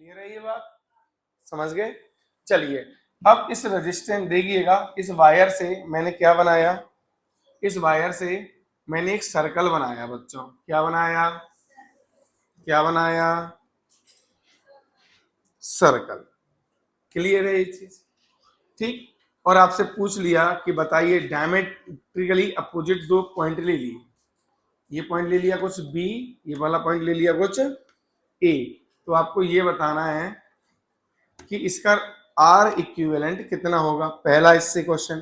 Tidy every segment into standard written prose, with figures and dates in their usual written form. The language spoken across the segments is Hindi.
क्लियर है ये बात? समझ गए? चलिए अब इस रेजिस्टेंस देखिएगा, इस वायर से मैंने क्या बनाया, इस वायर से मैंने एक सर्कल बनाया बच्चों। क्या बनाया? क्या बनाया? सर्कल। क्लियर है ये चीज? ठीक। और आपसे पूछ लिया कि बताइए डायमेट्रिकली अपोजिट दो पॉइंट ले लिए, ये पॉइंट ले लिया कुछ बी, ये वाला पॉइंट ले लिया कुछ ए, तो आपको ये बताना है कि इसका आर इक्विवेलेंट कितना होगा। पहला इससे क्वेश्चन,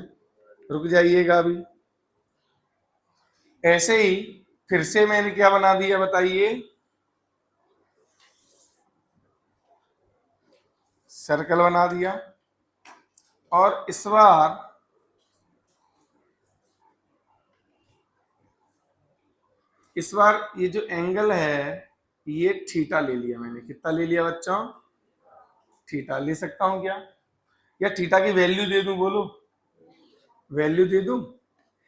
रुक जाइएगा अभी। ऐसे ही फिर से मैंने क्या बना दिया बताइए, सर्कल बना दिया। और इस बार ये जो एंगल है ये थीटा ले लिया मैंने। कितना ले लिया बच्चों? थीटा ले सकता हूं क्या? या थीटा की वैल्यू दे दूं? बोलो, वैल्यू दे दूं?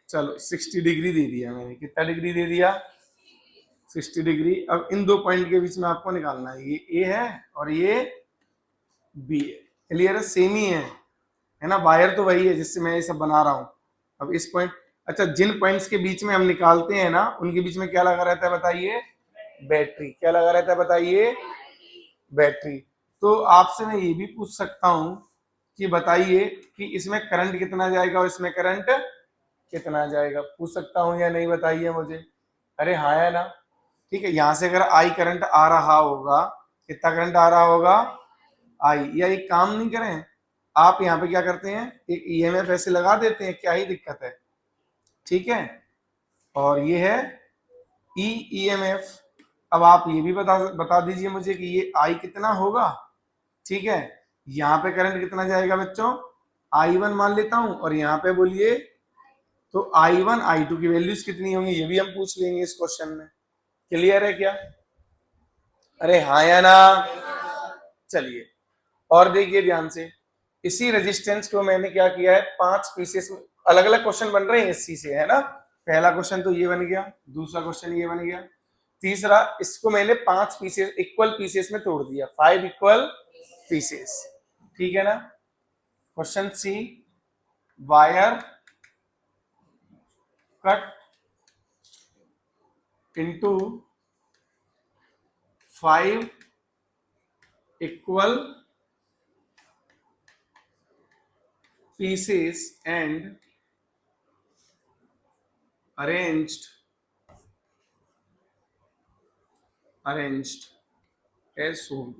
चलो 60 डिग्री दे दिया मैंने। कितना डिग्री दे दिया? 60 डिग्री। अब इन दो पॉइंट के बीच में आपको निकालना है, ये ए है और ये बी है। क्लियर है? सेम ही है ना? वायर तो वही है जिससे मैं ये सब बना रहा हूं। अब इस पॉइंट, अच्छा जिन पॉइंट्स के बीच में हम निकालते हैं ना उनके बीच में क्या लगा रहता है बताइए? बैटरी। क्या लगा रहता है बताइए? बैटरी। तो आपसे मैं ये भी पूछ सकता हूं कि बताइए कि इसमें करंट कितना जाएगा और इसमें करंट कितना जाएगा। पूछ सकता हूं या नहीं बताइए मुझे? अरे हाँ या ना? ठीक है, यहां से अगर आई करंट आ रहा होगा, कितना करंट आ रहा होगा? आई। या एक काम नहीं करें, आप यहाँ पे क्या करते हैं, एक ईएमएफ ऐसे लगा देते हैं, क्या ही दिक्कत है? ठीक है। और ये है ईएमएफ। अब आप ये भी बता दीजिए मुझे कि ये आई कितना होगा। ठीक है, यहाँ पे करंट कितना जाएगा बच्चों? I1 मान लेता हूं, और यहाँ पे बोलिए तो I1 I2 की वैल्यूज कितनी होंगी ये भी हम पूछ लेंगे इस क्वेश्चन में। क्लियर है क्या? अरे हाँ या ना? चलिए और देखिए ध्यान से, इसी रेजिस्टेंस को मैंने क्या किया है, 5 पीसेस में, अलग अलग क्वेश्चन बन रहे हैं इसी से, है ना? पहला क्वेश्चन तो ये बन गया, दूसरा क्वेश्चन ये बन गया, तीसरा इसको मैंने 5 पीसेस, इक्वल पीसेस में तोड़ दिया, 5 इक्वल पीसेस। ठीक है ना? Question C, wire cut into 5 equal pieces and arranged as shown.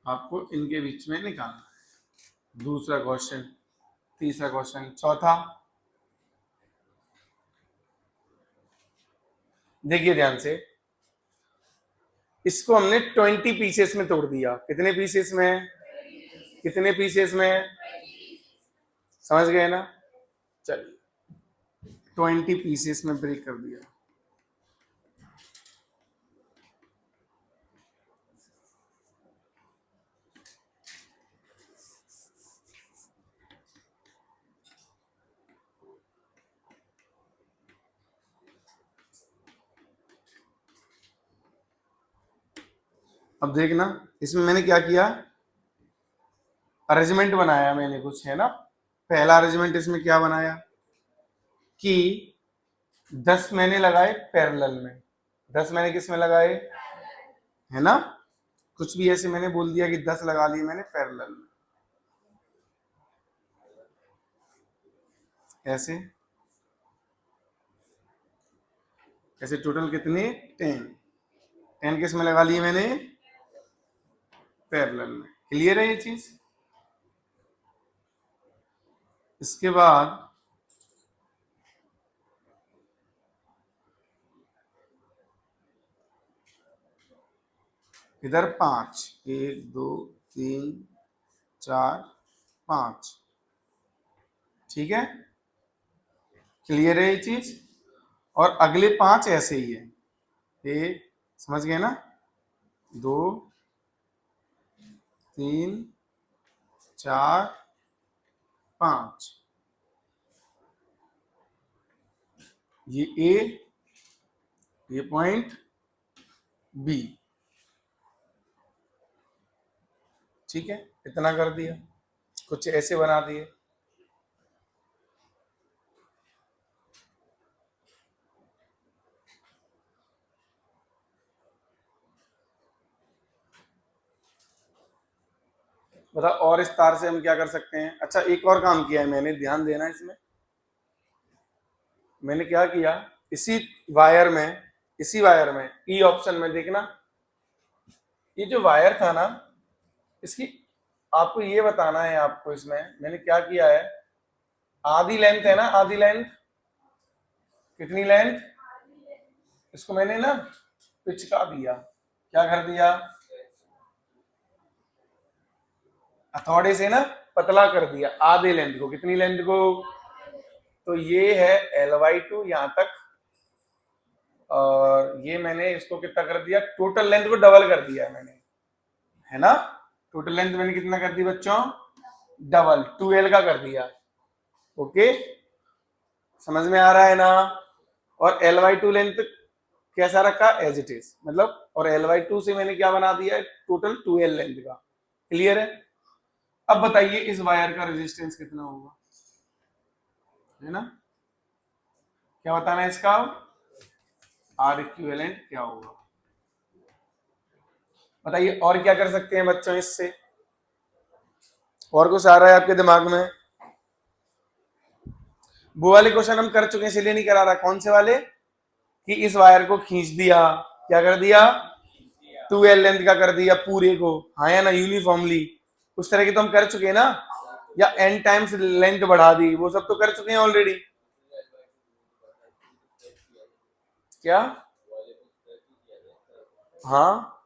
आपको इनके बीच में निकालना है। दूसरा क्वेश्चन, तीसरा क्वेश्चन, चौथा, देखिए ध्यान से, इसको हमने 20 पीसेस में तोड़ दिया। कितने पीसेस में? कितने पीसेस में? समझ गए ना? चलिए 20 पीसेस में ब्रेक कर दिया। अब देखना, इसमें मैंने क्या किया, अरेंजमेंट बनाया मैंने कुछ, है ना? पहला अरेंजमेंट इसमें क्या बनाया कि 10 मैंने लगाए पैरेलल में, 10 मैंने किस में लगाए, है ना? कुछ भी ऐसे मैंने बोल दिया कि 10 लगा लिए मैंने पैरेलल में, ऐसे ऐसे टोटल कितने? 10 किस में लगा लिए मैंने? पैरेलल में। क्लियर है ये चीज? इसके बाद इधर 5, 1 2 3 4 5। ठीक है, क्लियर है ये चीज। और अगले 5 ऐसे ही है, ये समझ गए ना, 2 3 4 5, ये ए, ये पॉइंट बी। ठीक है, इतना कर दिया, कुछ ऐसे बना दिए। बता, और इस तार से हम क्या कर सकते हैं। अच्छा, एक और काम किया है मैंने, ध्यान देना इसमें। मैंने क्या किया, इसी वायर में ई ऑप्शन में देखना, ये जो वायर था ना, इसकी आपको ये बताना है। आपको इसमें मैंने क्या किया है, आधी लेंथ है ना, आधी लेंथ, कितनी लेंथ, इसको मैंने ना पिचका दिया, क्या कर दिया, हथौड़े से ना पतला कर दिया आधे लेंथ को। कितनी लेंथ को, तो ये है L/2 यहां तक, और ये मैंने इसको कितना कर दिया, टोटल लेंथ को डबल कर दिया है मैंने, है ना। टोटल लेंथ मैंने कितना कर दी बच्चों, डबल, 2L का कर दिया। ओके, समझ में आ रहा है ना। और L/2 लेंथ कैसा रखा, एज इट इज, मतलब, और L/2 से मैंने क्या बना दिया है, टोटल 2L लेंथ का। क्लियर है। अब बताइए इस वायर का रेजिस्टेंस कितना होगा, है ना, क्या बताना है इसका, आर इक्विवेलेंट क्या होगा। बताइए और क्या कर सकते हैं बच्चों इससे, और कुछ आ रहा है आपके दिमाग में। वो वाले क्वेश्चन हम कर चुके हैं, इसलिए नहीं करा रहा। कौन से वाले, कि इस वायर को खींच दिया, क्या कर दिया, 2L लेंथ का कर दिया पूरे को, हाँ या ना, यूनिफॉर्मली, उस तरह की तो हम कर चुके हैं ना। या n टाइम्स लेंथ बढ़ा दी, वो सब तो कर चुके हैं ऑलरेडी। क्या, हाँ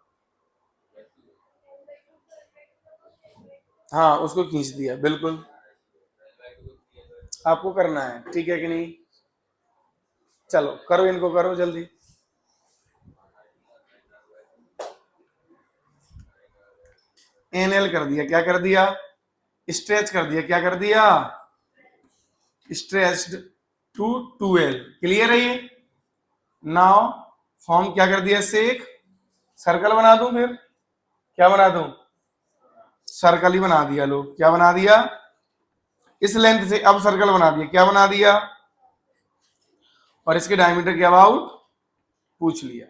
हाँ, उसको खींच दिया, बिल्कुल आपको करना है, ठीक है कि नहीं। चलो करो, इनको करो जल्दी। NL कर दिया, क्या कर दिया, स्ट्रेच कर दिया, क्या कर दिया, स्ट्रेच्ड टू 2L। क्लियर है ये। नाउ फॉर्म क्या कर दिया, इससे एक सर्कल बना दूं, फिर क्या बना दूं, सर्कल ही बना दिया। लोग क्या बना दिया, इस लेंथ से अब सर्कल बना दिया, क्या बना दिया, और इसके डायमीटर के अबाउट पूछ लिया।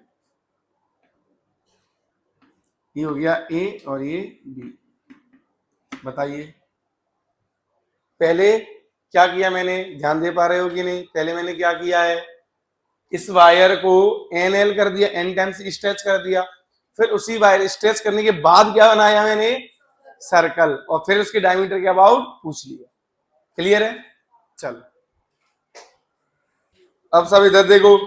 ये हो गया ए और ये बी। बताइए पहले क्या किया मैंने, ध्यान दे पा रहे हो कि नहीं। पहले मैंने क्या किया है, इस वायर को NL कर दिया, n टाइम्स स्ट्रेच कर दिया, फिर उसी वायर स्ट्रेच करने के बाद क्या बनाया मैंने, सर्कल, और फिर उसके डायमीटर के अबाउट पूछ लिया। क्लियर है। चलो अब सब इधर देखो,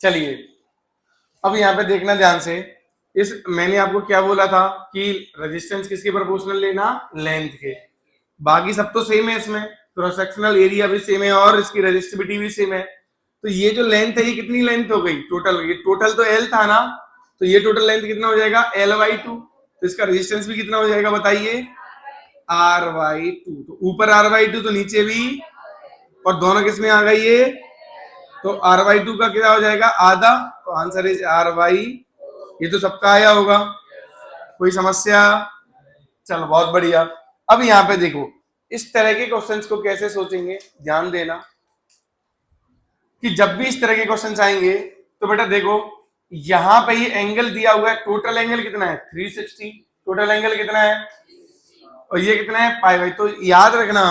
चलिए अब यहां पे देखना ध्यान से। इस मैंने आपको क्या बोला था कि रेजिस्टेंस किसके प्रोपोर्शनल लेना, लेंथ के। बाकी सब तो सेम है, इसमें क्रॉस सेक्शनल एरिया भी सेम है और इसकी रेजिस्टिविटी भी सेम है। तो ये जो लेंथ है, ये कितनी लेंथ हो गई टोटल, ये टोटल तो L था ना, तो ये टोटल लेंथ कितना हो जाएगा, L/2। तो इसका रेजिस्टेंस भी कितना हो जाएगा बताइए, R/2। तो ऊपर R/2 तो नीचे भी, और दोनों किस में आ गई ये, तो R/2 का क्या हो जाएगा, आधा। तो आंसर इज R/, ये तो सबका आया होगा, कोई समस्या। चलो बहुत बढ़िया। अब यहाँ पे देखो इस तरह के क्वेश्चंस को कैसे सोचेंगे, ध्यान देना कि जब भी इस तरह के क्वेश्चंस आएंगे तो बेटा देखो, यहां पे ये एंगल दिया हुआ है, टोटल एंगल कितना है 360, टोटल एंगल कितना है, और ये कितना है π/, तो याद रखना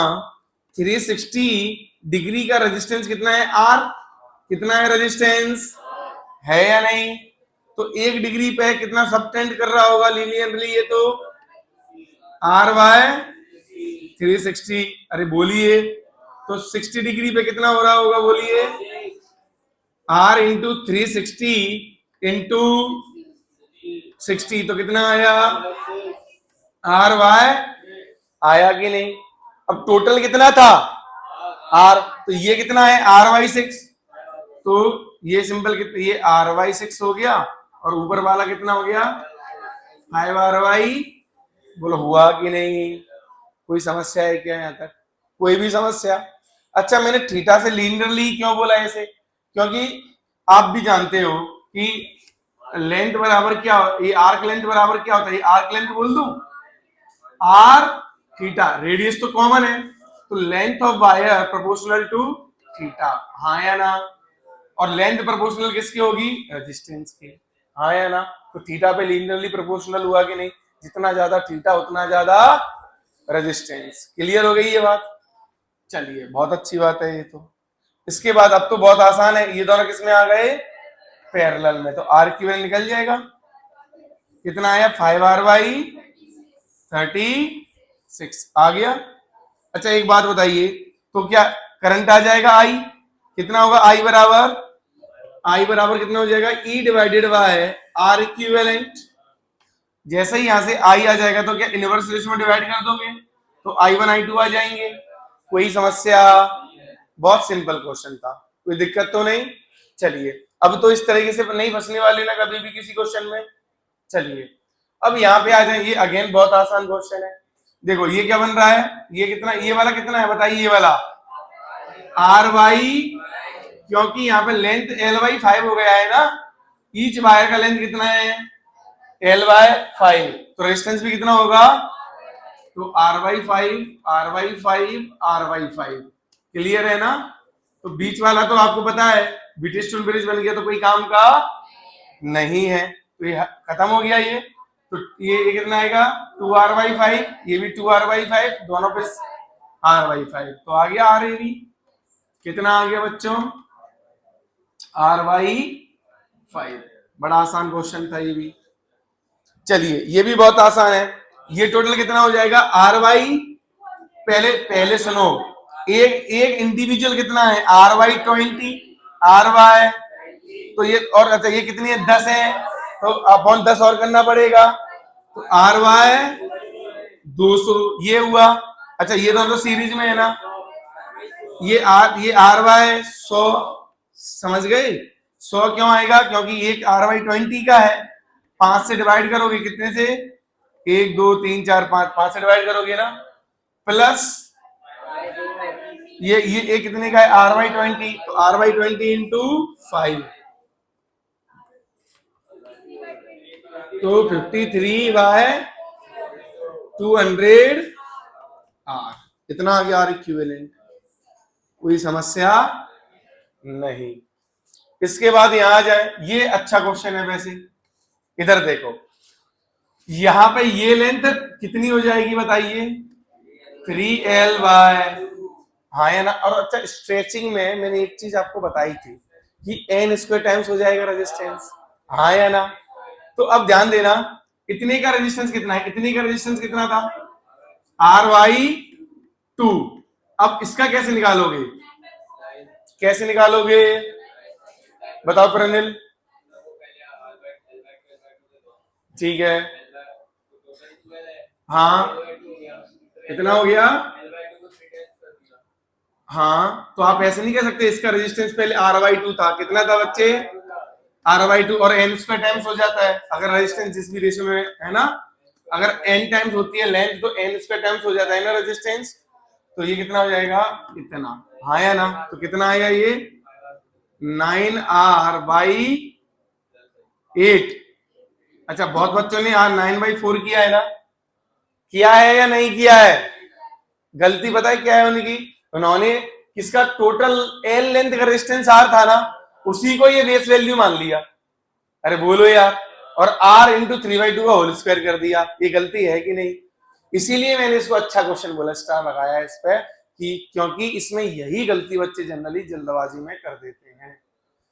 360 डिग्री का रेजिस्टेंस कितना है, R। कितना है रेजिस्टेंस, है या नहीं। तो 1 डिग्री पे कितना सबटेंड कर रहा होगा लीनियरली, ये तो R/360। अरे बोलिए, तो 60 डिग्री पे कितना हो रहा होगा, बोलिए, R × 360 × 60 तो कितना आया आर वाई आया कि नहीं। अब टोटल कितना था आर, तो ये कितना है आर वाई 6, तो ये सिंपल कितना ये आर वाई 6 हो गया और ऊपर वाला कितना हो गया 5 आर वाई। बोलो हुआ कि नहीं, कोई समस्या है क्या यहाँ तक, कोई भी समस्या। अच्छा मैंने थीटा से लीनियरली क्यों बोला ऐसे, क्योंकि आप भी जानते हो कि लेंथ बराबर क्या, ये आर्क लेंथ बराबर क्या होता है, आर्क लेंथ बोल दूं आर थीटा, रेडियस तो कॉमन है, तो length of wire proportional to theta, हाँ या ना। और लेंथ प्रोपोर्शनल किसकी होगी रेजिस्टेंस की, हाँ या ना। तो थीटा पे लीनियरली प्रोपोर्शनल हुआ कि नहीं, जितना ज्यादा थीटा उतना ज्यादा रेजिस्टेंस। क्लियर हो गई ये बात, चलिए बहुत अच्छी बात है ये तो। इसके बाद अब तो बहुत आसान है, ये दोनों किसमें आ गए पैरेलल में, तो आर क्यूएल निकल जाएगा, कितना आया 5 आर वाई 36 आ गया। अच्छा एक बात बताइए, तो क्या करंट आ जाएगा आई, कितना होगा आई बराबर कितना हो जाएगा E divided by are equivalent. जैसे ही यहां से आई आ जाएगा तो क्या इनवर्स रेशियो में डिवाइड कर दोगे, तो I1 I2 आ जाएंगे। कोई समस्या, बहुत सिंपल क्वेश्चन था, कोई दिक्कत तो नहीं। चलिए अब तो इस तरीके से नहीं फंसने वाले ना कभी भी किसी क्वेश्चन में। चलिए अब यहाँ पे आ जाए, ये अगेन बहुत आसान क्वेश्चन है। देखो ये क्या बन रहा है, ये कितना, ये वाला कितना है बताइए, ये वाला आर वाई, क्योंकि यहाँ पे लेंथ एल वाई 5 हो गया है ना, ईच वायर का लेंथ कितना है एल वाई 5, तो रेजिस्टेंस भी कितना होगा, तो R by 5 R by 5 R by 5। Clear है ना। तो बीच वाला तो आपको पता है ब्रिटिश टूल ब्रिज बन गया तो कोई काम का नहीं है, तो ये खत्म हो गया ये। तो ये कितना आएगा 2 आर वाई 5, ये भी 2 आर वाई 5, दोनों पे आर वाई 5, तो आ गया आर ए बी। कितना आ गया बच्चों आर वाई 5। बड़ा आसान क्वेश्चन था ये भी। चलिए ये भी बहुत आसान है, ये टोटल कितना हो जाएगा आर वाई, पहले सुनो, एक इंडिविजुअल कितना है आर वाई 20 आर वाई, तो ये और अच्छा ये कितनी है 10 है, तो अपॉन 10 और करना पड़ेगा, तो आर वाई 200 ये हुआ। अच्छा ये दोनों तो सीरीज में है ना, ये आर वाई 100, समझ गए 100 क्यों आएगा, क्योंकि एक आर वाई 20 का है, 5 से डिवाइड करोगे कितने से 1 2 3 4 5 से डिवाइड करोगे ना, प्लस ये कितने का है आर वाई 20, तो आर वाई 20 इंटू 5, तो 53 बाय 200 आर, इतना आ गया आर इक्विवेलेंट। कोई समस्या नहीं। इसके बाद यहां आ जाए, ये अच्छा क्वेश्चन है वैसे, इधर देखो यहां पे ये लेंथ कितनी हो जाएगी बताइए 3L बाय, हाँ या ना। और अच्छा स्ट्रेचिंग में मैंने एक चीज आपको बताई थी कि n स्क्वायर टाइम्स हो जाएगा रेजिस्टेंस, हाँ या ना। तो अब ध्यान देना, इतने का रेजिस्टेंस कितना है, इतने का रेजिस्टेंस कितना था आर वाई 2, अब इसका कैसे निकालोगे, कैसे निकालोगे बताओ प्रनिल, ठीक है हाँ कितना हो गया, हाँ तो आप ऐसे नहीं कह सकते, इसका रेजिस्टेंस पहले आर वाई 2 था, कितना था बच्चे आर वाई 2, और n स्क्वायर टाइम्स हो जाता है अगर रेजिस्टेंस जिस भी रेशियो में है ना, अगर n टाइम्स होती है लेंथ तो n स्क्वायर टाइम्स हो जाता है ना रेजिस्टेंस, तो ये कितना हो जाएगा इतना, हाँ या ना। तो कितना आया ये 9R बाई 8। अच्छा बहुत बच्चों ने R 9/4 किया है ना, किया है या नहीं किया है, गलती पता है क्या है उनकी, उन्होंने किसका टोटल L लेंथ का रेजिस्टेंस R था ना, उसी को ये बेस वैल्यू मान लिया, अरे बोलो यार, और R इंटू 3/2 का होल स्क्वायर कर दिया, ये गलती है कि नहीं। इसीलिए मैंने इसको अच्छा क्वेश्चन बोला, स्टार लगाया है इस पे, कि क्योंकि इसमें यही गलती बच्चे जनरली जल्दबाजी में कर देते हैं,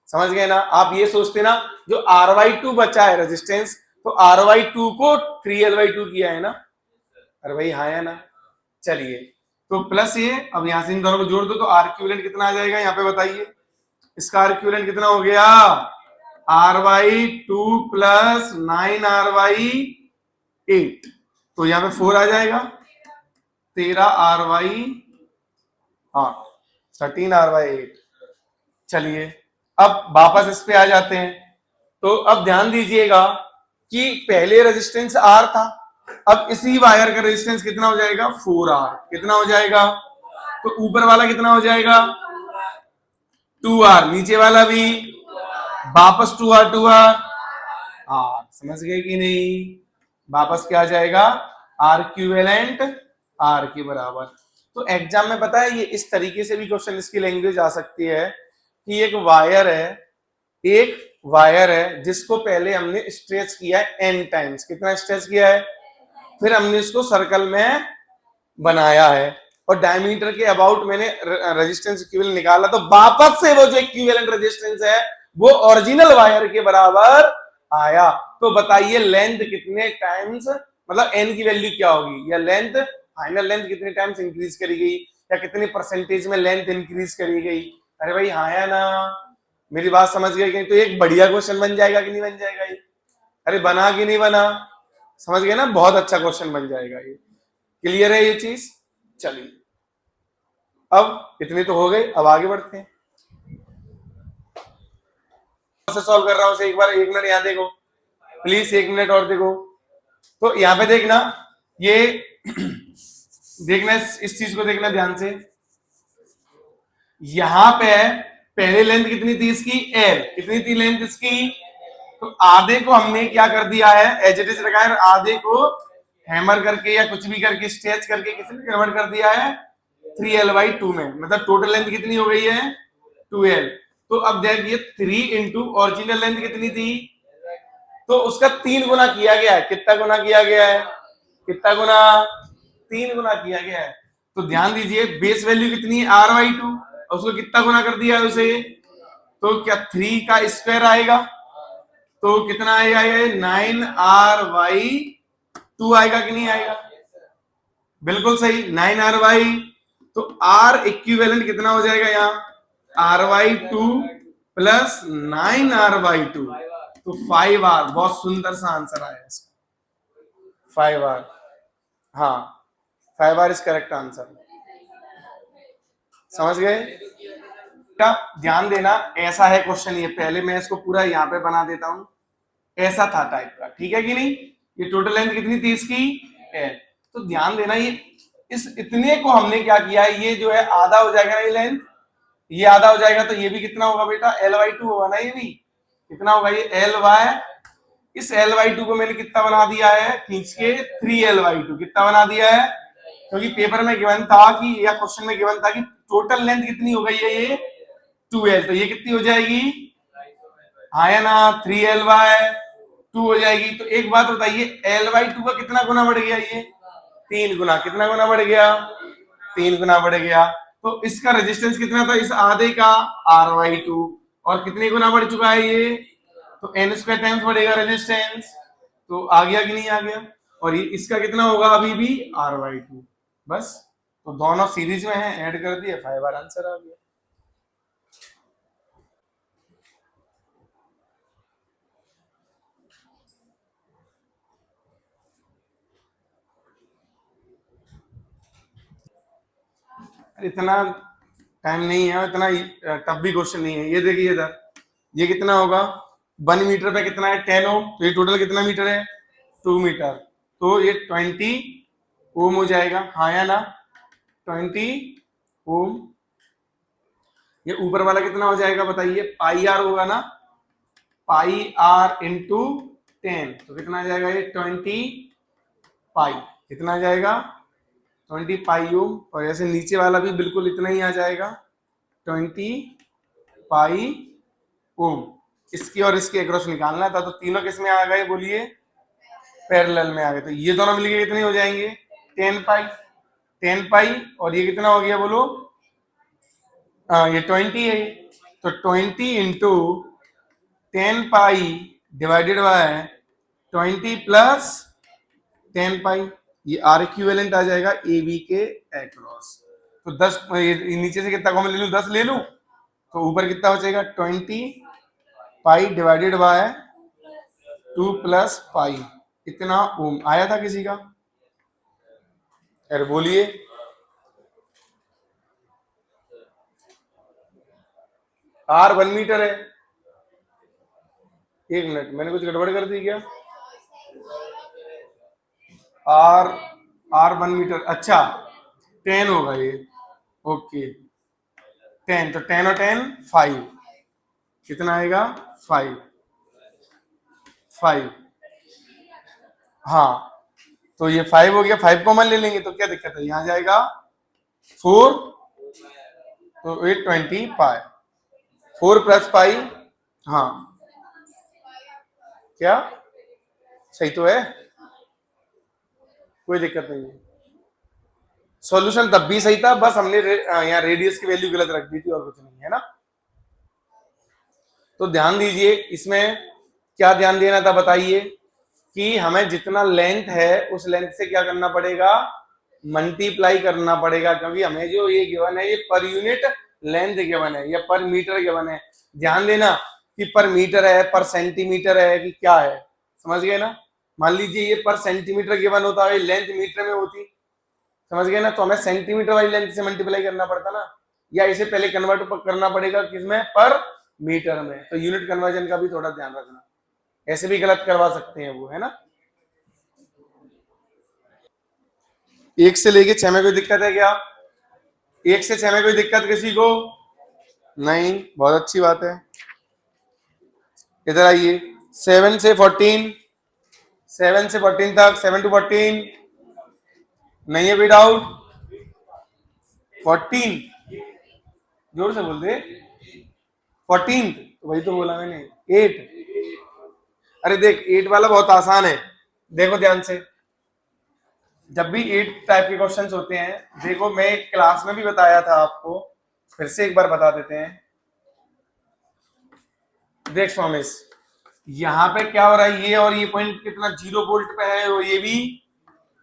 समझ गए ना। आप ये सोचते ना जो R/2 बचा है रेजिस्टेंस, तो R/2 को 3L/2 किया है ना, अरे भाई हाँ या ना। चलिए तो प्लस ये, अब यहां से इन दोनों को जोड़ दो तो R इक्विवेलेंट कितना आ जाएगा यहाँ पे बताइए, इसका R इक्विवेलेंट कितना हो गया आर वाई 2 प्लस 9 RY 8, तो यहां पे 4 आ जाएगा, 13 RY 8, 13 RY 8। चलिए अब वापस इस पे आ जाते हैं। तो अब ध्यान दीजिएगा कि पहले रेजिस्टेंस R था, अब इसी वायर का रेजिस्टेंस कितना हो जाएगा 4R, कितना हो जाएगा, तो ऊपर वाला कितना हो जाएगा 2R, नीचे वाला भी वापस 2R 2R R, समझ गए कि नहीं, वापस क्या आ जाएगा R इक्विवेलेंट R के बराबर। तो एग्जाम में पता है ये इस तरीके से भी क्वेश्चन, इसकी लैंग्वेज आ सकती है कि एक वायर है जिसको पहले हमने स्ट्रेच किया है n टाइम्स, कितना स्ट्रेच किया है, फिर हमने इसको सर्कल में बनाया है और डायमीटर के अबाउट मैंने रेजिस्टेंस इक्विवेलेंट निकाला, तो वापस से वो जो इक्विवेलेंट रेजिस्टेंस है वो ओरिजिनल वायर के बराबर आया। तो बताइए लेंथ कितने टाइम्स, मतलब एन की वैल्यू क्या होगी, या लेंथ, फाइनल लेंथ कितने टाइम्स इंक्रीज करी गई, या कितने परसेंटेज में लेंथ इंक्रीज करी गई। अरे भाई हाँ या ना, मेरी बात समझ गए कि तो एक बढ़िया क्वेश्चन बन जाएगा कि नहीं बन जाएगा ये, अरे बना कि नहीं बना, समझ गए ना, बहुत अच्छा क्वेश्चन बन जाएगा ये। क्लियर है ये चीज। चलिए अब इतने तो हो गए, अब आगे बढ़ते हैं। सॉल्व कर रहा हूं, एक बार 1 मिनट यहां देखो प्लीज, 1 मिनट और देखो। तो यहां पे देखना, ये देखना इस चीज को देखना ध्यान से, यहां पे पहले लेंथ कितनी थी इसकी L, कितनी थी लेंथ इसकी, तो आधे को हमने क्या कर दिया है एज इट इज रखा है, आधे को हैमर करके या कुछ भी करके स्ट्रेच करके किसने कन्वर्ट कर दिया है 3L/2 में, मतलब टोटल लेंथ कितनी हो गई है 2L। तो अब देखिए 3 इंटू ओरिजिनल लेंथ कितनी थी, तो उसका 3 गुना किया गया है, कितना गुना किया गया है, कितना गुना, 3 गुना किया गया है। तो ध्यान दीजिए बेस वैल्यू कितनी है R/2, उसको कितना गुना कर दिया है उसे, तो क्या 3 का स्क्वायर आएगा, तो कितना आएगा ये 9R/2 आएगा कि नहीं आएगा, बिल्कुल सही 9R/, तो R इक्विवेलेंट कितना हो जाएगा यहाँ R/2 प्लस 9R/2, तो 5R, बहुत सुंदर सा आंसर आया इसका 5R, हाँ 5R इज करेक्ट आंसर, समझ गए। ध्यान देना ऐसा है क्वेश्चन, ये पहले मैं इसको पूरा यहाँ पे बना देता हूं, ऐसा था टाइप का, ठीक है कि नहीं। ये टोटल लेंथ कितनी थी इसकी L, तो ध्यान देना ये इस इतने को हमने क्या किया है, ये जो है आधा हो जाएगा ना ये लेंथ, ये आधा हो जाएगा, तो ये भी कितना होगा बेटा L/2 होगा ना, ये भी कितना होगा ये L/, इस L/2 को मैंने कितना बना दिया है खींच के 3L/2, कितना बना दिया है, क्योंकि पेपर में गिवन था कि, या क्वेश्चन में गिवन था कि टोटल लेंथ कितनी हो गई है ये 2L, तो ये कितनी हो जाएगी, हाँ या ना 3L/2 हो जाएगी। तो एक बात बताइए L/2 का कितना गुना बढ़ गया, ये 3 गुना, कितना गुना बढ़ गया 3 गुना बढ़ गया। तो इसका रेजिस्टेंस कितना था इस आधे का R/2, और कितने गुना बढ़ चुका है ये, तो n² टाइम्स बढ़ेगा रेजिस्टेंस, तो आ गया कि नहीं आ गया, और ये इसका कितना होगा अभी भी R/2, बस तो दोनों सीरीज में है, ऐड कर दिए 5R आंसर आ गया। इतना टाइम नहीं है, इतना टफ भी क्वेश्चन नहीं है। ये देखिए इधर, ये कितना होगा 1 मीटर पे कितना है 10 ओम, तो ये टोटल कितना मीटर है 2 मीटर, तो ये 20 ओम हो जाएगा, हाँ या ना 20 ओम। ये ऊपर वाला कितना हो जाएगा बताइए, πr होगा ना, πr इंटू 10, तो कितना आ जाएगा ये 20 पाई, कितना आ जाएगा 20 पाई ओम, और ऐसे नीचे वाला भी बिल्कुल इतना ही आ जाएगा 20 पाई ओम। इसकी और इसके अक्रॉस निकालना था, तो तीनों किस में आ गए बोलिए, पैरेलल में आ गए, तो ये दोनों मिलके कितने हो जाएंगे 10 पाई, 10 पाई, और ये कितना हो गया बोलो, ये 20 है, तो 20 into 10 pi divided by 20 plus 10 पाई, ये R इक्विवेलेंट आ जाएगा AB के अक्रॉस। तो 10, नीचे से कितना कॉमन ले लूं 10 ले लूं, तो ऊपर कितना बचेगा 20 पाई डिवाइडेड बाय 2 प्लस पाई, इतना ओम आया था किसी का? अरे बोलिए। आर 1 मीटर है। एक मिनट, मैंने कुछ गड़बड़ कर दी क्या? आर आर 1 मीटर, अच्छा 10 होगा ये। ओके 10, तो 10 और 10 5, कितना आएगा? 5 5। हाँ तो ये 5 हो गया, 5 कॉमन ले लेंगे तो क्या दिक्कत है, यहां जाएगा 4, तो 820 पाई, 4 प्लस पाई। हाँ क्या सही तो है, कोई दिक्कत नहीं है। सॉल्यूशन तब भी सही था, बस हमने यहाँ रेडियस की वैल्यू गलत रख दी थी और कुछ नहीं है ना। तो ध्यान दीजिए इसमें, क्या ध्यान देना था बताइए, कि हमें जितना लेंथ है उस लेंथ से क्या करना पड़ेगा, मल्टीप्लाई करना पड़ेगा, क्योंकि हमें जो ये गिवन है ये पर यूनिट लेंथ गिवन है या पर मीटर गिवन है। ध्यान देना कि पर मीटर है, पर सेंटीमीटर है, कि क्या है, समझ गए ना। मान लीजिए ये पर सेंटीमीटर गिवन होता है, लेंथ मीटर में होती, समझ गए ना, तो हमें सेंटीमीटर वाली लेंथ से मल्टीप्लाई करना पड़ता ना, या इसे पहले कन्वर्ट करना पड़ेगा किसमें, पर मीटर में। तो यूनिट कन्वर्जन का भी थोड़ा ध्यान रखना, ऐसे भी गलत करवा सकते हैं वो, है ना। 1 से लेके 6 में कोई दिक्कत है क्या? 1 से 6 में कोई दिक्कत किसी को? नहीं, बहुत अच्छी बात है। इधर आइए, 7 से 14, 7 से 14 तक, 7 to 14 नहीं है कोई डाउट? 14 जोर से बोल दे। 14 वही तो बोला मैंने। 8, अरे देख 8 वाला बहुत आसान है, देखो ध्यान से। जब भी 8 टाइप के क्वेश्चंस होते हैं, देखो मैं क्लास में भी बताया था आपको, फिर से एक बार बता देते हैं। देख स्वामिस, यहाँ पे क्या हो रहा है, ये और ये पॉइंट कितना 0 वोल्ट पे है, और ये भी,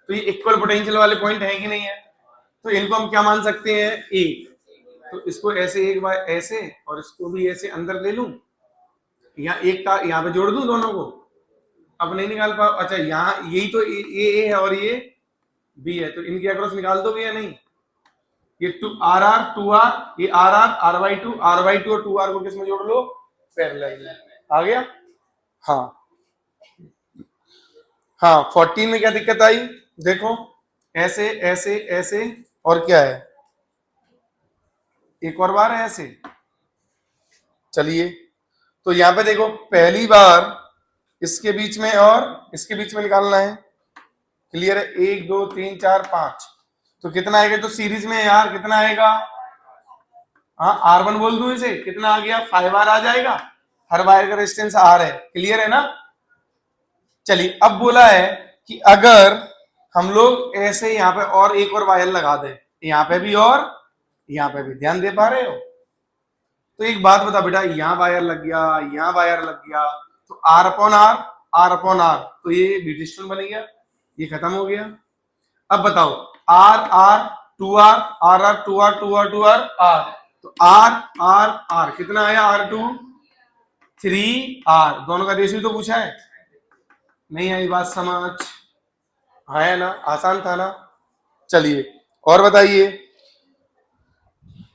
तो ये इक्वल पोटेंशियल वाले पॉइंट है कि नहीं है? तो इनको हम क्या मान सकते हैं, ए। तो इसको ऐसे एक बार ऐसे, और इसको भी ऐसे अंदर ले लूं, यहाँ एक का यहाँ पे जोड़ दूं दोनों को, अब नहीं निकाल पाओ। अच्छा यहाँ यही तो ए है और ये बी है, तो इनके अक्रॉस निकाल दोगे या नहीं? ये 2 आर, ये r/2 r/2 और 2r को किसमें जोड़ लो, पैरेलल में। आ गया? हाँ हाँ 14 में क्या दिक्कत आई, देखो ऐसे ऐसे ऐसे, और क्या है, एक और बार ऐसे। चलिए तो यहाँ पे देखो, पहली बार इसके बीच में और इसके बीच में निकालना है, क्लियर है? 1 2 3 4 5, तो कितना आएगा, तो सीरीज में यार कितना आएगा, हाँ R1 बोल दूं इसे, कितना आ गया, 5R आ जाएगा, हर वायर का रेजिस्टेंस R है, क्लियर है ना। चलिए अब बोला है कि अगर हम लोग ऐसे यहाँ पे और एक और वायर लगा दें, यहाँ पे भी और यहाँ पे भी, ध्यान दे पा रहे हो? तो एक बात बता बेटा, यहाँ वायर लग गया, यहाँ वायर लग गया, तो R/R, तो ये बी डिस्टेंस बन गया, ये खत्म हो गया। अब बताओ R 2R, R 2R 2R 2R R, तो R कितना आया, R2 3R, दोनों का रेशियो तो पूछा है, नहीं आई बात समझ, है ना, आसान था ना। चलिए और बताइए,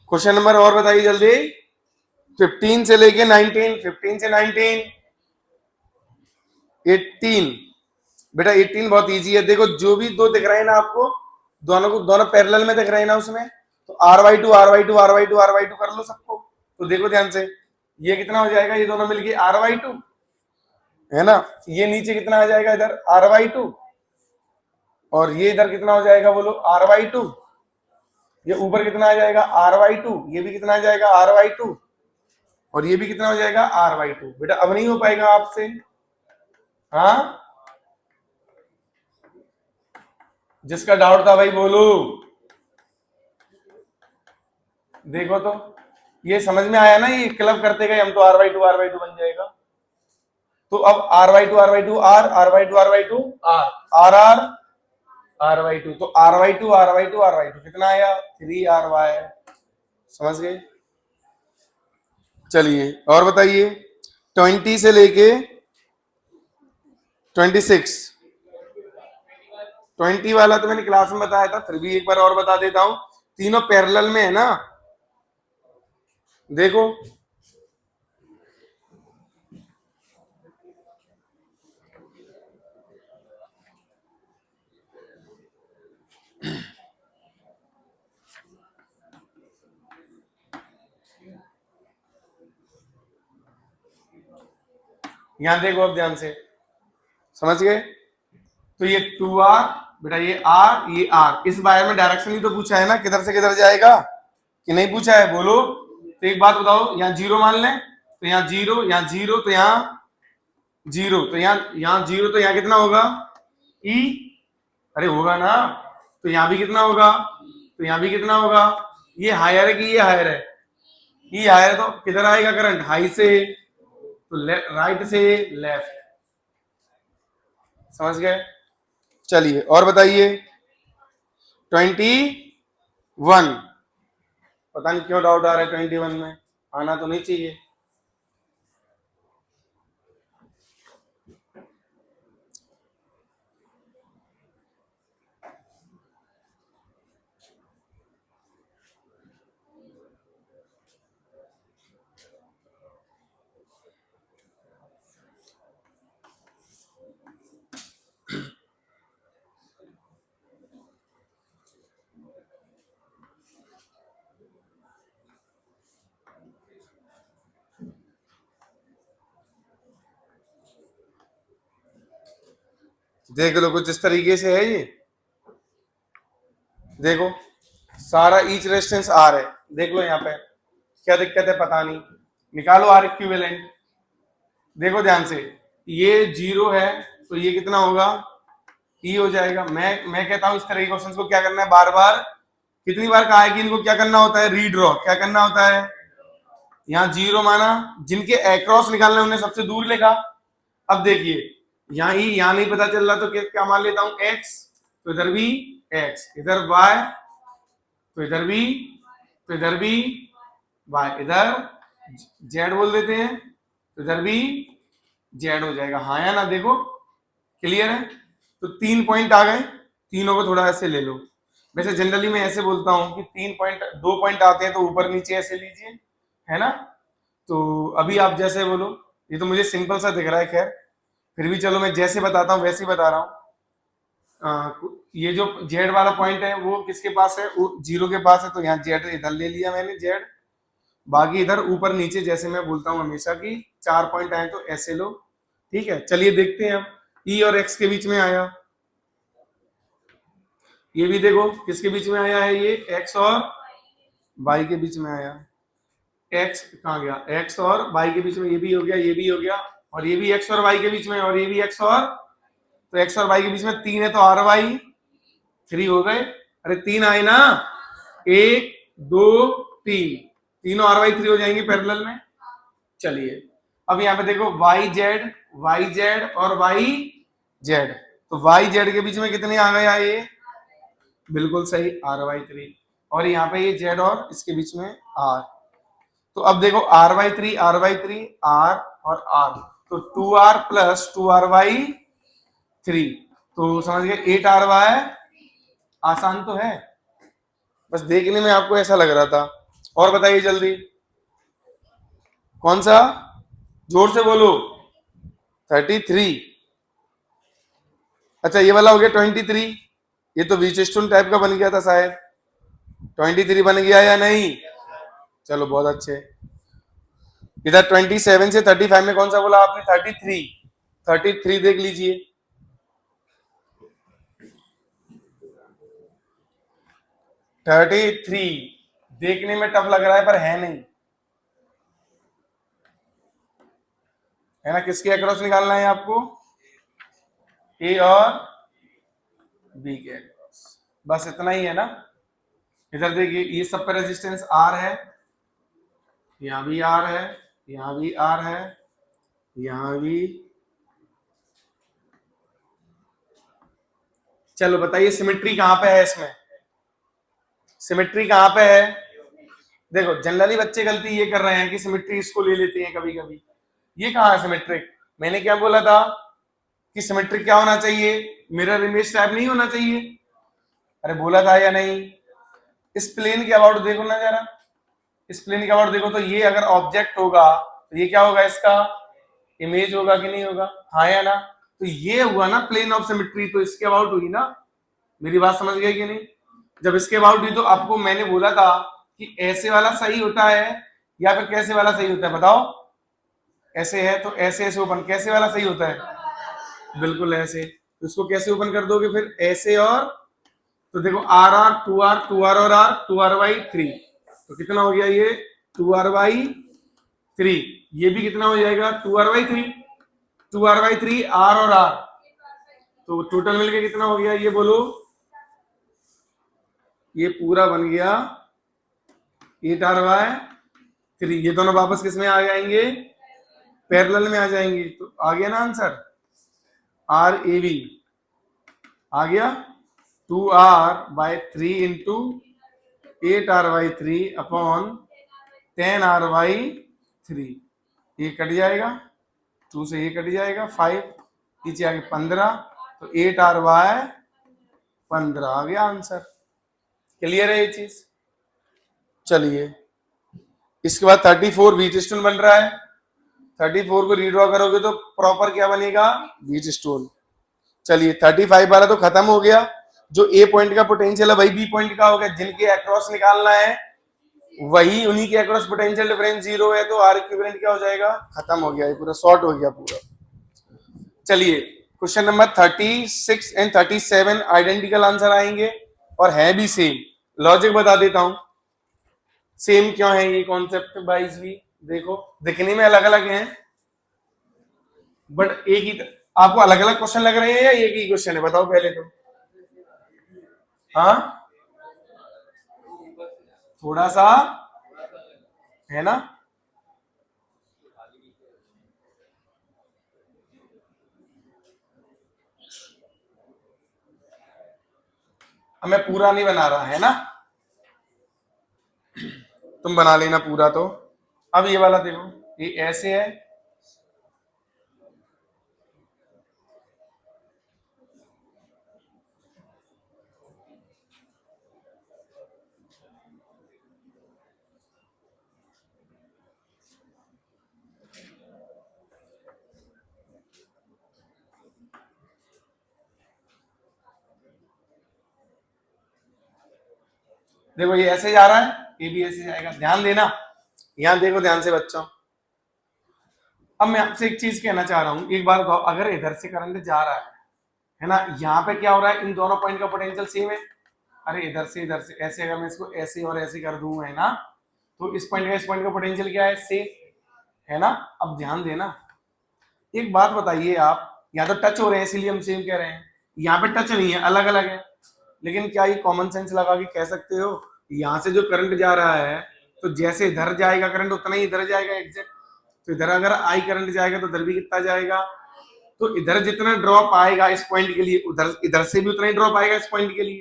क्वेश्चन नंबर और बताइए जल्दी। 15 से लेके 19, 15 से 19, 18, बेटा 18 बहुत इजी है, देखो जो भी दो दिख रहे हैं ना आपको, दोनों पैरेलल में दिख रहे हैं ना उसमें, तो R/2 R/2 R/2 R/2 कर लो सबको। तो देखो ध्यान से, ये कितना हो जाएगा, ये दोनों मिलके R/2 है ना, ये नीचे कितना आ जाएगा इधर R/2, और ये इधर कितना हो जाएगा बोलो, R/2, ये ऊपर कितना आ जाएगा R/2, ये भी कितना आ जाएगा R/2, और ये भी कितना हो जाएगा R/2। बेटा अब नहीं हो पाएगा आपसे, हाँ जिसका डाउट था भाई बोलो। देखो तो ये समझ में आया ना, ये क्लब करते गए हम तो R/2 बन जाएगा। तो अब R/2 R/2 R/2 R/2, तो R/2 कितना आया, 3RY, समझ गए। चलिए और बताइए, 20 से लेके 26। 20 वाला तो मैंने क्लास में बताया था, फिर भी एक बार और बता देता हूं। तीनों पैरेलल में है ना, देखो यहां देखो, अब ध्यान से समझ गए। तो ये 2r बेटा, ये r, ये r, इस वायर में डायरेक्शन ही तो पूछा है ना, किधर से किधर जाएगा, कि नहीं पूछा है, बोलो। तो एक बात बताओ, यहाँ 0 मान लें, तो यहाँ 0, यहाँ 0, तो यहाँ 0, तो यहाँ 0, तो यहाँ कितना होगा e, अरे होगा ना। तो यहाँ भी कितना होगा, तो यहाँ भी कितना होगा। ये हायर है कि ये हायर है, ये हायर है, तो किधर आएगा करंट, हाई से, तो राइट से लेफ्ट। समझ गए। चलिए और बताइए। 21, पता नहीं क्यों डाउट आ रहा है 21 में, आना तो नहीं चाहिए। देख लो कुछ इस तरीके से है ये, देखो सारा ईच रेजिस्टेंस आर है, देख लो यहाँ पे क्या दिक्कत है, पता नहीं, निकालो आर इक्विवेलेंट। देखो ध्यान से, ये 0 है तो ये कितना होगा, ई हो जाएगा। मैं कहता हूं इस तरह के क्वेश्चन को क्या करना है, बार बार, कितनी बार कहा है कि इनको क्या करना होता है, रीड्रॉ, क्या करना होता है। यहाँ 0 माना, जिनके अक्रॉस निकालना है उन्हें सबसे दूर लिखा। अब देखिए यहाँ ही, यहाँ नहीं पता चल रहा तो क्या मान लेता हूं, x, तो इधर भी x, इधर y, तो इधर भी, तो इधर भी y, इधर z बोल देते हैं, तो इधर भी z हो जाएगा। हाँ या ना, देखो क्लियर है। तो 3 पॉइंट आ गए, तीनों को थोड़ा ऐसे ले लो। वैसे जनरली मैं ऐसे बोलता हूं कि 3 पॉइंट, 2 पॉइंट आते हैं तो ऊपर नीचे ऐसे लीजिए, है ना। तो अभी आप जैसे बोलो, ये तो मुझे सिंपल सा दिख रहा है, खैर फिर भी चलो मैं जैसे बताता हूँ वैसे ही बता रहा हूँ। ये जो जेड वाला पॉइंट है वो किसके पास है, 0 के पास है, तो यहाँ जेड इधर ले लिया मैंने, जेड। बाकी इधर ऊपर नीचे जैसे मैं बोलता हूँ हमेशा कि 4 पॉइंट आए तो ऐसे लो, ठीक है। चलिए देखते हैं, अब ई और एक्स के बीच में आया, ये भी देखो किसके बीच में आया है, ये एक्स और वाई के बीच में आया। एक्स कहाँ गया, एक्स और वाई के बीच में, ये भी हो गया, ये भी हो गया, और ये भी एक्स और वाई के बीच में, और ये भी एक्स और, तो एक्स और वाई के बीच में 3 है तो आर वाई 3 हो गए। अरे 3 आए ना, 1 2 3, तीनों आर वाई 3 हो जाएंगे पैरेलल में। चलिए अब यहाँ पे देखो वाई जेड और वाई जेड, तो वाई जेड के बीच में कितने आ गया, ये बिल्कुल सही, आर वाई 3, और यहाँ पे ये जेड और इसके बीच में आर। तो अब देखो आर वाई 3 आर और आर, तो 2r प्लस 2r/3, तो समझ गए 8r/, आसान तो है, बस देखने में आपको ऐसा लग रहा था। और बताइए जल्दी, कौन सा, जोर से बोलो। 33, अच्छा ये वाला हो गया 23, ये तो विचस्टोन टाइप का बन गया था शायद, 23 बन गया या नहीं, चलो बहुत अच्छे। इधर 27 से 35 में कौन सा बोला आपने, 33 देख लीजिए। 33 देखने में टफ लग रहा है पर है नहीं, है ना। किसके अक्रॉस निकालना है आपको, ए और बी के अक्रॉस, बस इतना ही है ना। इधर देखिए ये सब पे रेजिस्टेंस आर है, यहां भी आर है, यहां भी आर है, यहां भी। चलो बताइए सिमेट्री कहां पे है इसमें, सिमेट्री कहां पे है। देखो जनरली बच्चे गलती ये कर रहे हैं कि सिमेट्री इसको ले लेते हैं कभी कभी, ये कहाँ है सिमेट्रिक? मैंने क्या बोला था कि सिमेट्रिक क्या होना चाहिए? मिरर इमेज टाइप नहीं होना चाहिए। अरे बोला था या नहीं? इस प्लेन के अबाउट देखो ना जरा, इस प्लेन के अबाउट देखो तो ये अगर ऑब्जेक्ट होगा तो ये क्या होगा? इसका इमेज होगा कि नहीं होगा? हाँ या ना? तो ये हुआ ना प्लेन ऑफ सिमेट्री, तो इसके अबाउट हुई ना। मेरी बात समझ गए कि नहीं? जब इसके अबाउट हुई तो आपको मैंने बोला था कि ऐसे वाला सही होता है या फिर कैसे वाला सही होता है, बताओ। ऐसे है तो ऐसे ऐसे ओपन, कैसे वाला सही होता है? बिल्कुल ऐसे। तो इसको कैसे ओपन कर दोगे फिर? ऐसे। और तो देखो आर आर टू आर और R, two R by three, तो कितना हो गया ये? Two R by three. ये भी कितना हो जाएगा? Two R by three, two R by three, R और आर, तो टोटल मिलके कितना हो गया ये बोलो? ये पूरा बन गया 8r बाय 3। ये दोनों वापस किस में आ जाएंगे? पैरेलल में आ जाएंगे। तो आ गया ना आंसर? आर ए बी आ गया 2r/3 into 8r/3 upon 10r/3। ये कट जाएगा, 2 से ये कट जाएगा, 5 नीचे आगे 15, तो 8r/15 आ गया आंसर। क्लियर है ये चीज? चलिए इसके बाद 34 व्हीट स्टोन बन रहा है। 34 को रीड्रॉ करोगे तो प्रॉपर क्या बनेगा? Wheat stone. चलिए 35 वाला तो खत्म हो गया। जो ए पॉइंट का पोटेंशियल है वही बी पॉइंट का हो गया। जिनके अक्रॉस निकालना है वही, उन्हीं के अक्रॉस पोटेंशियल डिफरेंस 0 है, तो आर इक्विवेलेंट क्या हो जाएगा? खत्म हो गया, ये पूरा शॉर्ट हो गया पूरा। चलिए question number 36 and 37 identical answer आएंगे और है भी सेम। लॉजिक बता देता हूं सेम क्यों है ये कॉन्सेप्ट वाइज भी। देखो दिखने में अलग अलग हैं बट एक ही। आपको अलग अलग क्वेश्चन लग रहे हैं या एक ही क्वेश्चन है? बताओ पहले तो। हाँ थोड़ा सा है ना। अब मैं पूरा नहीं बना रहा है ना, तुम बना लेना पूरा। तो अब ये वाला देखो, ये ऐसे है, देखो ये ऐसे जा रहा है, ये भी ऐसे जाएगा। ध्यान देना, यहां देखो ध्यान से बच्चों। अब मैं आपसे एक चीज कहना चाह रहा हूं, एक बार अगर इधर से करंट जा रहा है ना, यहाँ पे क्या हो रहा है? इन दोनों पॉइंट का पोटेंशियल सेम है। अरे इधर से ऐसे, अगर मैं इसको ऐसे और ऐसे कर दूं है ना, तो इस पॉइंट का इस पॉइंट का पोटेंशियल क्या है? सेम है ना। अब ध्यान देना, एक बात बताइए आप, यहाँ तो टच हो रहे हैं इसीलिए हम सेम कह रहे हैं, यहाँ पे टच नहीं है, अलग अलग है। लेकिन क्या ये कॉमन सेंस लगा के कह सकते हो यहाँ से जो करंट जा रहा है तो जैसे इधर जाएगा करंट उतना ही इधर जाएगा एग्जैक्ट। तो इधर अगर आई करंट जाएगा तो इधर भी कितना जाएगा? तो इधर जितना ड्रॉप आएगा इस पॉइंट के लिए, उधर इधर से भी उतना ही ड्रॉप आएगा इस पॉइंट के लिए।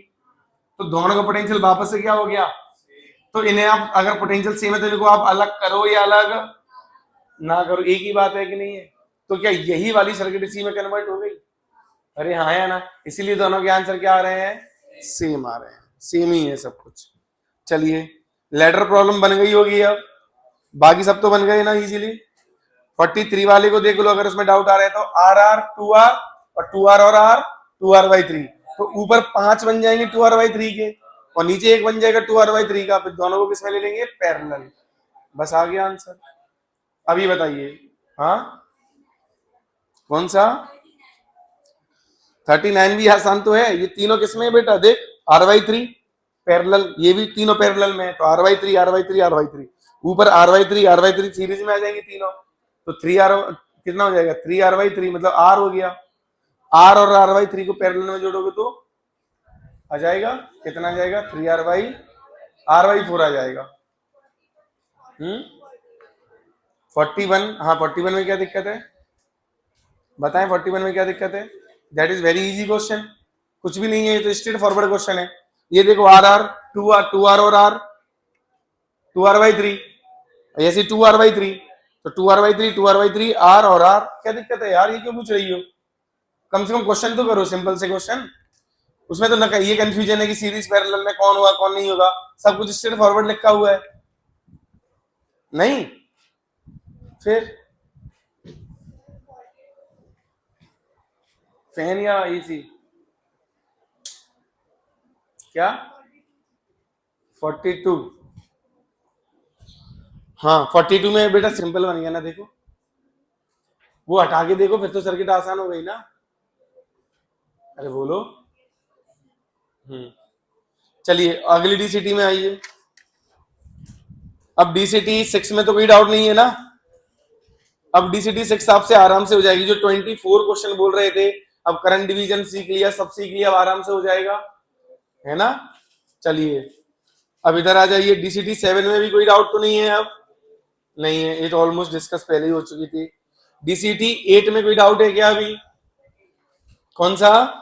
तो दोनों का पोटेंशियल वापस से क्या हो गया? तो इन्हें आप अगर पोटेंशियल सेम है तो इनको आप अलग करो या अलग ना करो, एक ही बात है कि नहीं है? तो क्या यही वाली सर्किट इसी में कन्वर्ट हो गई? अरे हाँ या ना? इसीलिए दोनों के आंसर क्या आ रहे हैं? सेम आ रहे हैं, सेम ही है सब कुछ। चलिए लेटर प्रॉब्लम बन गई होगी अब, बाकी सब तो बन गए ना इजीली। 43 वाले को देख लो, अगर उसमें डाउट आ रहा है तो आर आर 2r और 2r और r 2r/3, तो ऊपर 5 बन जाएंगे 2r/3 के और नीचे 1 बन जाएगा 2r/3 का। फिर दोनों को किसमें ले लेंगे? पैरेलल। बस आ गया आंसर। अभी बताइए हाँ कौन सा? 39 भी आसान तो है। ये तीनों किसमें है बेटा? देख r/3 पैरेलल, ये भी तीनों पैरेलल में है, तो r/3 r/3 r/3, ऊपर r/3 r/3 सीरीज में आ जाएंगे तीनों। तो 3r कितना हो जाएगा? 3r/3 मतलब r हो गया। r और r/3 को पैरेलल में जोड़ोगे तो आ जाएगा कितना? आ जाएगा 3r/r/4 आ जाएगा। 41, हाँ 41 में क्या दिक्कत है बताएं? 41 में क्या दिक्कत है? That is very easy question, कुछ भी नहीं है, ये तो स्ट्रेट फॉरवर्ड क्वेश्चन है। ये देखो आर आर 2r और r 2r/3, ऐसे 2r/3, तो 2r/3 2r/3 r और r, क्या दिक्कत है यार, ये क्यों पूछ रही हो? कम से कम क्वेश्चन तो करो, सिंपल से क्वेश्चन। उसमें तो न ये कंफ्यूजन है कि सीरीज पैरेलल में कौन होगा कौन नहीं होगा, सब कुछ स्ट्रेट फॉरवर्ड लिखा हुआ है। नहीं फिर फैन या एसी? क्या 42? हाँ 42 में बेटा सिंपल बन गया ना, देखो वो हटा के देखो, फिर तो सर्किट आसान हो गई ना। अरे बोलो। चलिए अगली डीसीटी में आइए। अब डीसीटी 6 में तो कोई डाउट नहीं है ना। अब डीसीटी 6 आपसे आराम से हो जाएगी, जो 24 क्वेश्चन बोल रहे थे, अब करंट डिवीजन सीख लिया, सब सीख लिया, अब आराम से हो जाएगा, है ना। चलिए अब इधर आ जाइए, डीसीटी 7 में भी कोई डाउट तो नहीं है? अब नहीं है, ये तो ऑलमोस्ट डिस्कस पहले ही हो चुकी थी। डीसीटी 8 में कोई डाउट है क्या अभी? कौन सा?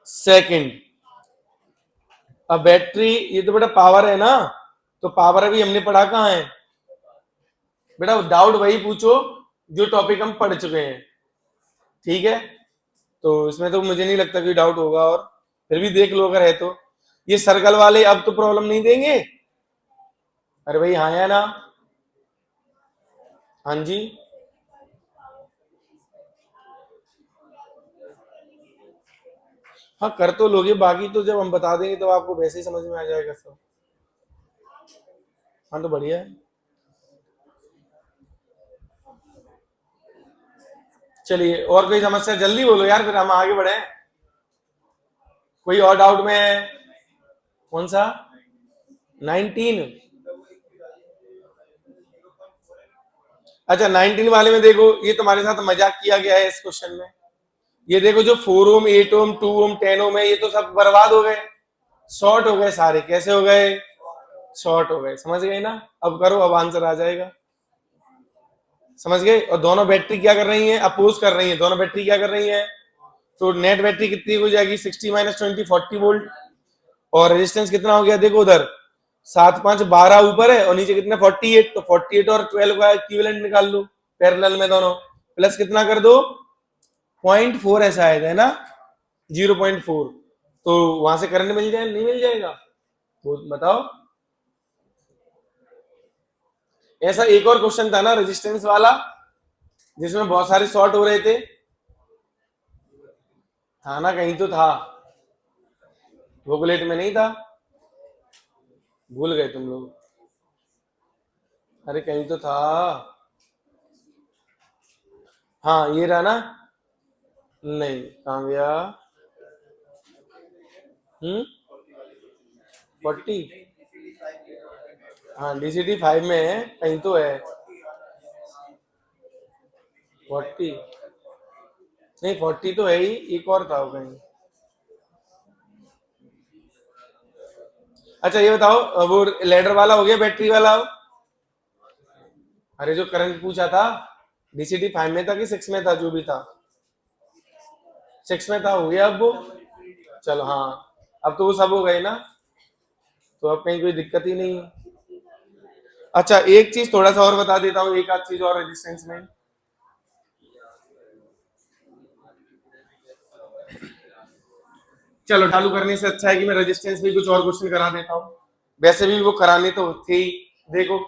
सेकंड। अब बैटरी, ये तो बेटा पावर है ना, तो पावर अभी हमने पढ़ा कहाँ है बेटा? डाउट वही पूछो जो टॉपिक हम पढ़ चुके हैं, ठीक है। तो इसमें तो मुझे नहीं लगता कोई डाउट होगा, और फिर भी देख लो अगर है तो। ये सर्कल वाले अब तो प्रॉब्लम नहीं देंगे? अरे भाई हाँ या ना? हाँ जी। हाँ कर तो लोगे, बाकी तो जब हम बता देंगे तो आपको वैसे ही समझ में आ जाएगा सब। हाँ तो बढ़िया है। चलिए और कोई समस्या जल्दी बोलो यार, फिर हम आगे बढ़े। कोई और डाउट में है? कौन सा? 19? अच्छा 19 वाले में देखो, ये तुम्हारे साथ मजाक किया गया है इस क्वेश्चन में। ये देखो जो 4 ओम 8 ओम 2 ओम 10 ओम है, ये तो सब बर्बाद हो गए, शॉर्ट हो गए सारे। कैसे हो गए? शॉर्ट हो गए, समझ गए ना। अब करो, अब आंसर आ जाएगा, समझ गए। और दोनों बैटरी क्या कर रही है? अपोज कर रही है। दोनों बैटरी क्या कर रही है? तो नेट बैटरी कितनी हो जाएगी? 60 - 20 40 वोल्ट। और रेजिस्टेंस कितना हो गया? देखो उधर 7 5 12 ऊपर है, और नीचे कितना? 48। तो 48 और 12 का इक्विवेलेंट निकाल लो, पैरेलल में दोनों, प्लस कितना कर दो? 0.4 ऐसा आएगा, है ना, 0.4। तो वहां से करंट मिल जाए, नहीं मिल जाएगा? तो बताओ। ऐसा एक और क्वेश्चन था ना रेजिस्टेंस वाला, जिसमें बहुत सारे शॉर्ट हो रहे थे, था ना? कहीं तो था, बुकलेट में नहीं था, भूल गए तुम लोग। अरे कहीं तो था। हाँ ये रहा ना। नहीं कहाँ गया? 40? हाँ डीसीटी 5 में है, कहीं तो है 40। नहीं 40 तो है ही, एक और था वो कहीं। अच्छा ये बताओ, वो लेडर वाला हो गया, बैटरी वाला हो? अरे जो करंट पूछा था, डीसीटी 5 में था कि 6 में था? जो भी था 6 में था, हो गया अब वो। चलो हाँ, अब तो वो सब हो गए ना, तो अब कहीं कोई दिक्कत ही नहीं है। अच्छा एक चीज थोड़ा सा और बता देता हूँ, एक आध चीज और रेजिस्टेंस में। चलो चालू करने से अच्छा है कि मैं रेजिस्टेंस में कुछ और क्वेश्चन करा देता हूँ, वैसे भी वो कराने तो थे ही। देखो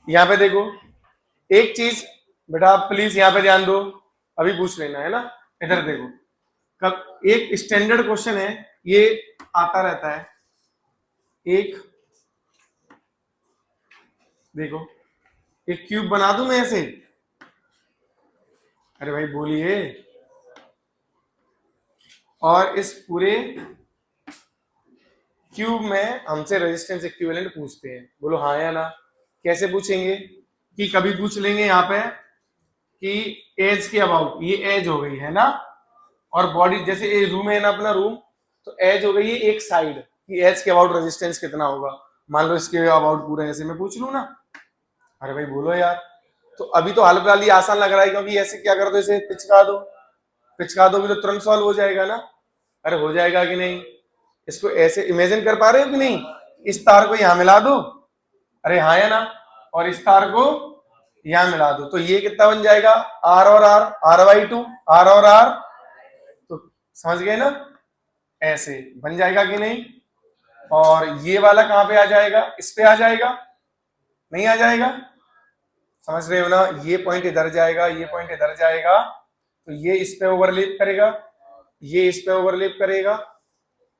यहाँ पे देखो, एक चीज बेटा प्लीज यहाँ पे ध्यान दो, अभी पूछ लेना है ना। इधर देखो, कब एक स्टैंडर्ड क्वेश्चन है, ये आता रहता है। एक देखो, एक क्यूब बना दूं मैं ऐसे? अरे भाई बोलिए। और इस पूरे क्यूब में हमसे रेजिस्टेंस इक्विवेलेंट पूछते हैं, बोलो हाँ या ना। कैसे पूछेंगे? कि कभी पूछ लेंगे यहाँ पे कि एज के अबाउट, ये एज हो गई है ना, और बॉडी जैसे ये रूम है ना अपना रूम, तो एज हो गई है एक साइड, कि एज के अबाउट रेजिस्टेंस कितना होगा। मान लो इसके अबाउट पूरा ऐसे मैं पूछ लू ना। अरे भाई बोलो यार। तो अभी तो हाल फिलहाल ही आसान लग रहा है, क्योंकि ऐसे क्या कर दो, इसे पिचका दो, पिचका दोगे तो तुरंत सॉल्व हो जाएगा ना। अरे हो जाएगा कि नहीं? इसको ऐसे इमेजिन कर पा रहे हो कि नहीं? इस तार को यहां मिला दो, अरे हाँ या ना, और इस तार को यहां मिला दो, तो ये कितना बन जाएगा, आर और आर, R/2, आर और आर, तो समझ गए ना, ऐसे बन जाएगा कि नहीं। और ये वाला कहां पे आ जाएगा, इस पे आ जाएगा, नहीं आ जाएगा, समझ रहे हो ना, ये पॉइंट इधर जाएगा, ये पॉइंट इधर जाएगा, तो ये इस पे ओवरलैप करेगा, ये इस पे ओवरलैप करेगा,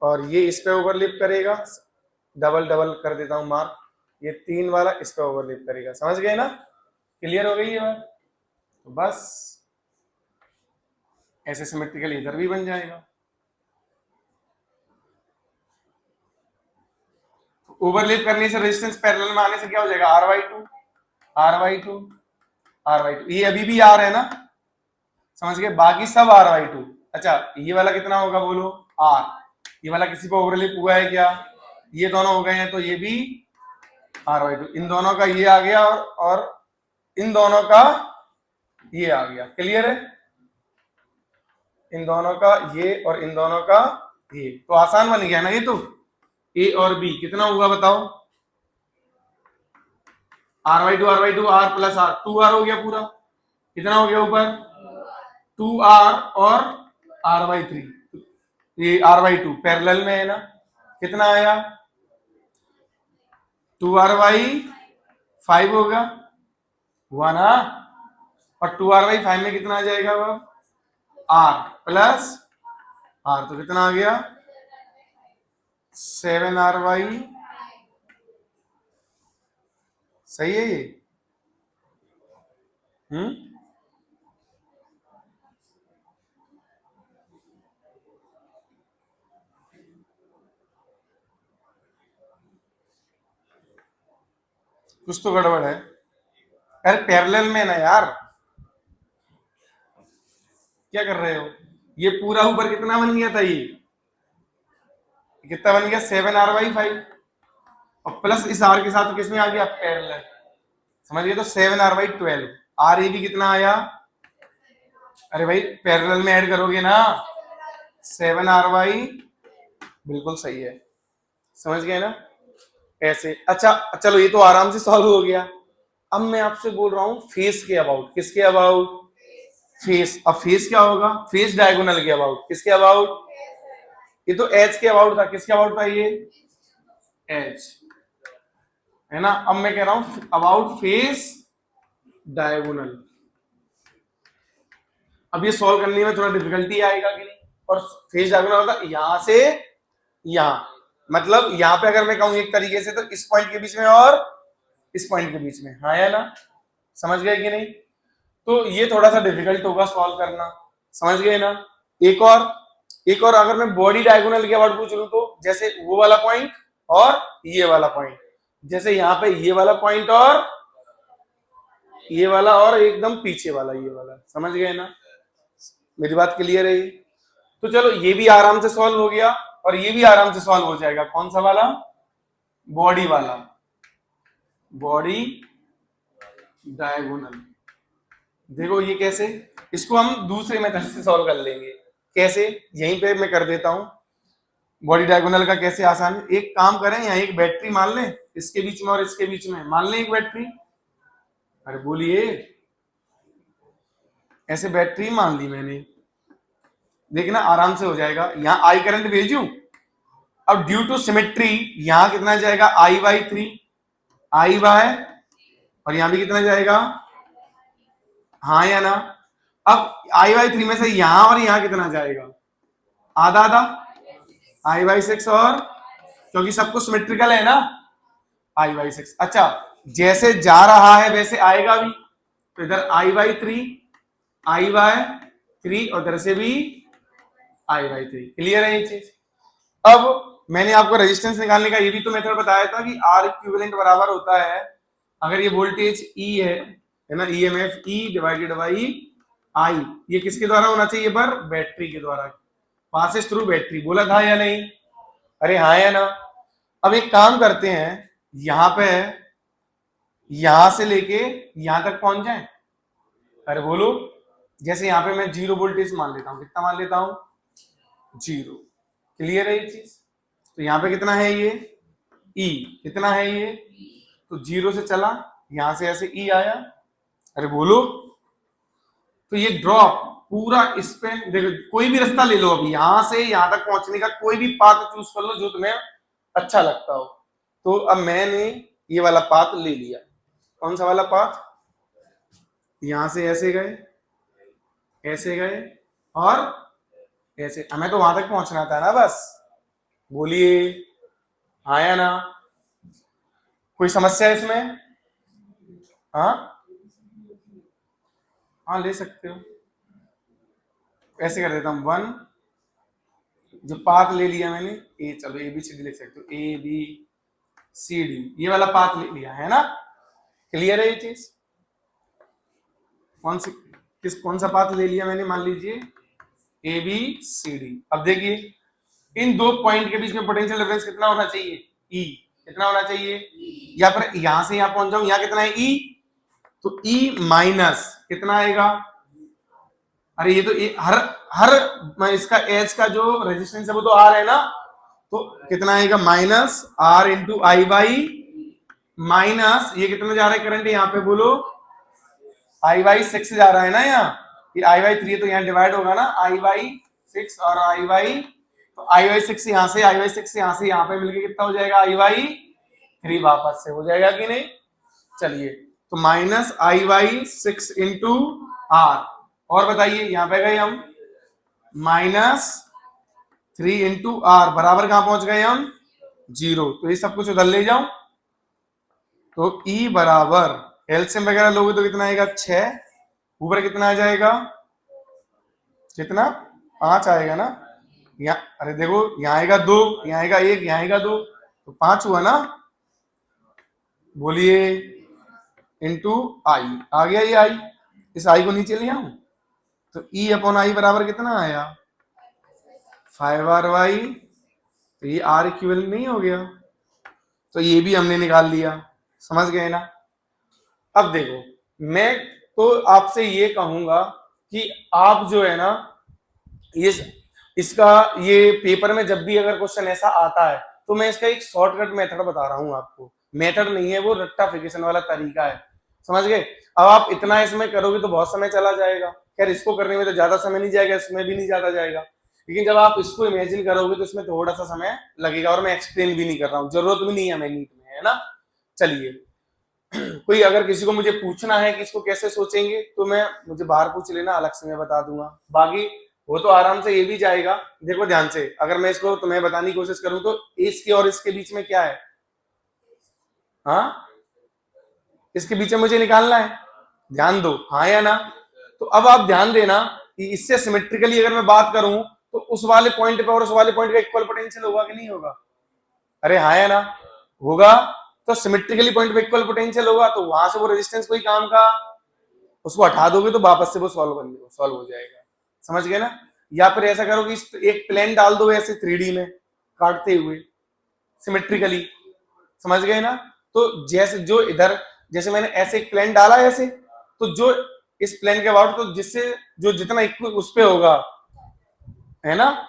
और ये इस पे ओवरलैप करेगा, डबल डबल कर देता हूं मार्क, ये 3 वाला इस पे ओवरलैप करेगा, समझ गए ना, क्लियर हो गई ये बात। तो बस ऐसे सिमेट्रिकल इधर भी बन जाएगा। ओवरलैप करने से, रेजिस्टेंस पैरेलल में आने से क्या हो जाएगा, R/2, R/2, R/2, ये अभी भी R है ना, समझ गए, बाकी सब R/2। अच्छा ये वाला कितना होगा बोलो, R, ये वाला किसी पे ओवरलैप हुआ है क्या, ये दोनों हो गए हैं, तो ये भी R/2, इन दोनों का ये आ गया, और इन दोनों का ये आ गया, क्लियर है, इन दोनों का ये और इन दोनों का ये, तो आसान बन गया ना ये, तो ए और बी कितना हुआ बताओ, R/2, R/2, R plus R, 2R हो गया पूरा, कितना हो गया ऊपर, 2R और R/3, ये R/2 पैरेलल में है ना, कितना आया, 2R/5 होगा, हुआ ना, और 2R/5 में कितना आ जाएगा वो, R प्लस R, तो कितना आ गया, 7R/, सही है ये, कुछ तो गड़बड़ है, अरे पैरेलल में ना यार, क्या कर रहे हो, ये पूरा ऊपर कितना बन गया था, ये कितना बन गया, 7R/5, और प्लस इस R के साथ किसमें आ गया, पैरेलल, समझ गए, तो 7R/12, RAB कितना आया, अरे भाई पैरेलल में ऐड करोगे ना, 7R/, बिल्कुल सही है, समझ गए ना, ऐसे। अच्छा चलो ये तो आराम से सॉल्व हो गया, अब मैं आपसे बोल रहा हूं फेस के अबाउट, किसके अबाउट, फेस, अब फेस क्या होगा, फेस डायगोनल के अबाउट, किसके अबाउट, ये तो एच के अबाउट था, किसके अबाउट था ये, एच, है ना, अब मैं कह रहा हूं अबाउट फेस डायगोनल, अब ये सॉल्व करने में थोड़ा डिफिकल्टी आएगा कि नहीं, और फेस डायगोनल होगा यहां से यहां, मतलब यहां पे अगर मैं कहूं एक तरीके से, तो इस पॉइंट के बीच में और इस पॉइंट के बीच में, हाँ या ना, समझ गए कि नहीं, तो ये थोड़ा सा डिफिकल्ट होगा सॉल्व करना, समझ गए ना। एक और अगर मैं बॉडी डायगोनल के अबाउट पूछ लूं, तो जैसे वो वाला पॉइंट और ये वाला पॉइंट, जैसे यहाँ पे ये वाला पॉइंट और ये वाला, और एकदम पीछे वाला ये वाला, समझ गए ना, मेरी बात क्लियर है। तो चलो ये भी आराम से सॉल्व हो गया, और ये भी आराम से सॉल्व हो जाएगा, कौन सा वाला, बॉडी वाला, बॉडी डायगोनल, देखो ये कैसे, इसको हम दूसरे मेथड से सॉल्व कर लेंगे, कैसे, यहीं पे मैं कर देता हूं, बॉडी डायगोनल का कैसे आसान है, एक काम करें, यहाँ एक बैटरी मान लें, इसके बीच में और इसके बीच में मान लें एक बैटरी, अरे बोलिए, ऐसे बैटरी मान ली मैंने, देखना आराम से हो जाएगा, यहां आई करंट भेजू, अब ड्यू टू सिमेट्री यहां कितना जाएगा, I/3, I बाय, और यहां भी कितना जाएगा, हाँ या ना, अब I/3 में से यहां और यहां कितना जाएगा, आधा आधा, I/6, और क्योंकि सब कुछ सिमेट्रिकल है ना, I/6, अच्छा जैसे जा रहा है वैसे आएगा भी, तो इधर I/3, I/3, और इधर से भी I/3, क्लियर है ये चीज। अब मैंने आपको रेजिस्टेंस निकालने का ये भी तो मेथड बताया था कि R इक्विवेलेंट बराबर होता है, अगर ये वोल्टेज E है ना, EMF E divided by I, ये किसके द्वारा होना चाहिए, पर बैटरी के द्वारा, पासेस थ्रू बैटरी, बोला था या नहीं, अरे हाँ या ना। अब एक काम करते हैं, यहां पे यहां से लेके यहां तक पहुंच जाए, अरे बोलो, जैसे यहां पे मैं 0 वोल्टेज मान लेता हूं, कितना मान लेता हूं, 0, क्लियर है ये चीज, तो यहां पे कितना है ये E, कितना है ये, तो 0 से चला यहां से ऐसे ई आया, अरे बोलो, तो ये ड्रॉप पूरा इस पे देखो, कोई भी रास्ता ले लो, अभी यहां से यहां तक पहुंचने का कोई भी पाथ चूज कर लो जो तुम्हें अच्छा लगता हो। तो अब मैंने ये वाला पाथ ले लिया। कौन सा वाला पाथ? यहां से ऐसे गए, ऐसे गए और ऐसे, हमें तो वहां तक पहुंचना था ना बस। बोलिए आया ना? कोई समस्या है इसमें? हाँ हाँ, ले सकते हो। ऐसे कर देता हूं, वन, जो पाथ ले लिया मैंने, ए, चलो ए बी सी डी लिख सकते हो, ए बी सी डी, ये वाला पाथ ले लिया है ना? क्लियर है ये चीज? कौन सा पाथ ले लिया मैंने? मान लीजिए ए बी सी डी। अब देखिए इन दो पॉइंट के बीच में पोटेंशियल डिफरेंस कितना होना चाहिए? ई। कितना होना चाहिए? या फिर यहां से यहां पहुंच जाऊं, यहां कितना है? ई। तो ई माइनस कितना आएगा? अरे ये तो हर हर इसका एच का जो रेजिस्टेंस है वो तो आर है ना, तो कितना आएगा? Minus R into I by minus, ये कितना जा रहा है करंट यहाँ पे बोलो? आई बाई 6 जा रहा है ना यहाँ, ये आई बाई 3 है तो यहाँ डिवाइड होगा ना, आई बाई 6 और आई बाई, तो आई बाई 6 यहाँ से, आई बाई 6 यहाँ से यहाँ पे मिलके कितना हो जाएगा? आई बाई 3 वापस से हो जाएगा कि नहीं? चलिए, तो minus I by 6 into R, और बताइए यहाँ पे गए हम माइनस 3 इंटू आर, बराबर कहां पहुंच गए हम? 0। तो ये सब कुछ उधर ले जाओ, तो E बराबर एलसीएम वगैरह लोगे तो कितना आएगा? 6, ऊपर कितना आ जाएगा? कितना? 5 आएगा ना? यहाँ अरे देखो, यहाँ आएगा 2, यहाँ आएगा 1, यहाँ आएगा 2, तो 5 हुआ ना? बोलिए इंटू आई, आ गया ये आई, इस आई को नीचे ले आऊं तो E अपॉन आई बराबर कितना आया? 5RY, तो ये R इक्विवेलेंट नहीं हो गया? तो ये भी हमने निकाल लिया, समझ गए ना? अब देखो, मैं तो आपसे ये कहूंगा कि आप जो है ना, ये इसका ये पेपर में जब भी अगर क्वेश्चन ऐसा आता है तो मैं इसका एक शॉर्टकट मेथड बता रहा हूं आपको। मेथड नहीं है वो, रेक्टिफिकेशन वाला तरीका है, समझ गए? अब आप इतना इसमें करोगे तो बहुत समय चला जाएगा, खैर इसको करने में तो ज्यादा समय नहीं जाएगा, इसमें भी नहीं ज्यादा जाएगा, लेकिन जब आप इसको इमेजिन करोगे तो इसमें थोड़ा सा समय लगेगा, और मैं एक्सप्लेन भी नहीं कर रहा हूँ, जरूरत भी नहीं है हमें नीट में, है ना? चलिए, कोई अगर किसी को मुझे पूछना है कि इसको कैसे सोचेंगे तो मुझे बाहर पूछ लेना, अलग से मैं बता दूंगा, बाकी वो तो आराम से ये भी जाएगा। देखो ध्यान से, अगर मैं इसको तुम्हें बताने की कोशिश करूं तो इसके और इसके बीच में क्या है? हाँ, इसके बीच में मुझे निकालना है, ध्यान दो, हाँ या ना? तो अब आप ध्यान देना कि इससे सिमेट्रिकली अगर मैं बात करूं तो उस वाले पॉइंट पे और उस वाले पॉइंट का इक्वल पोटेंशियल होगा कि नहीं होगा? अरे हाँ या ना? होगा। तो सिमेट्रिकली पॉइंट पे इक्वल पोटेंशियल होगा, तो वहां से वो रेजिस्टेंस कोई काम का, उसको हटा दोगे तो वापस से वो सॉल्व हो जाएगा, समझ गए ना? या फिर ऐसा करो कि एक प्लेन डाल दो ऐसे 3D में काटते हुए सिमेट्रिकली, समझ गए ना? तो जैसे जो इधर, जैसे मैंने ऐसे एक प्लेन डाला ऐसे, तो जो इस प्लेन के अबाउट, तो जिससे जो जितना इक्वल उस पे होगा, है ना?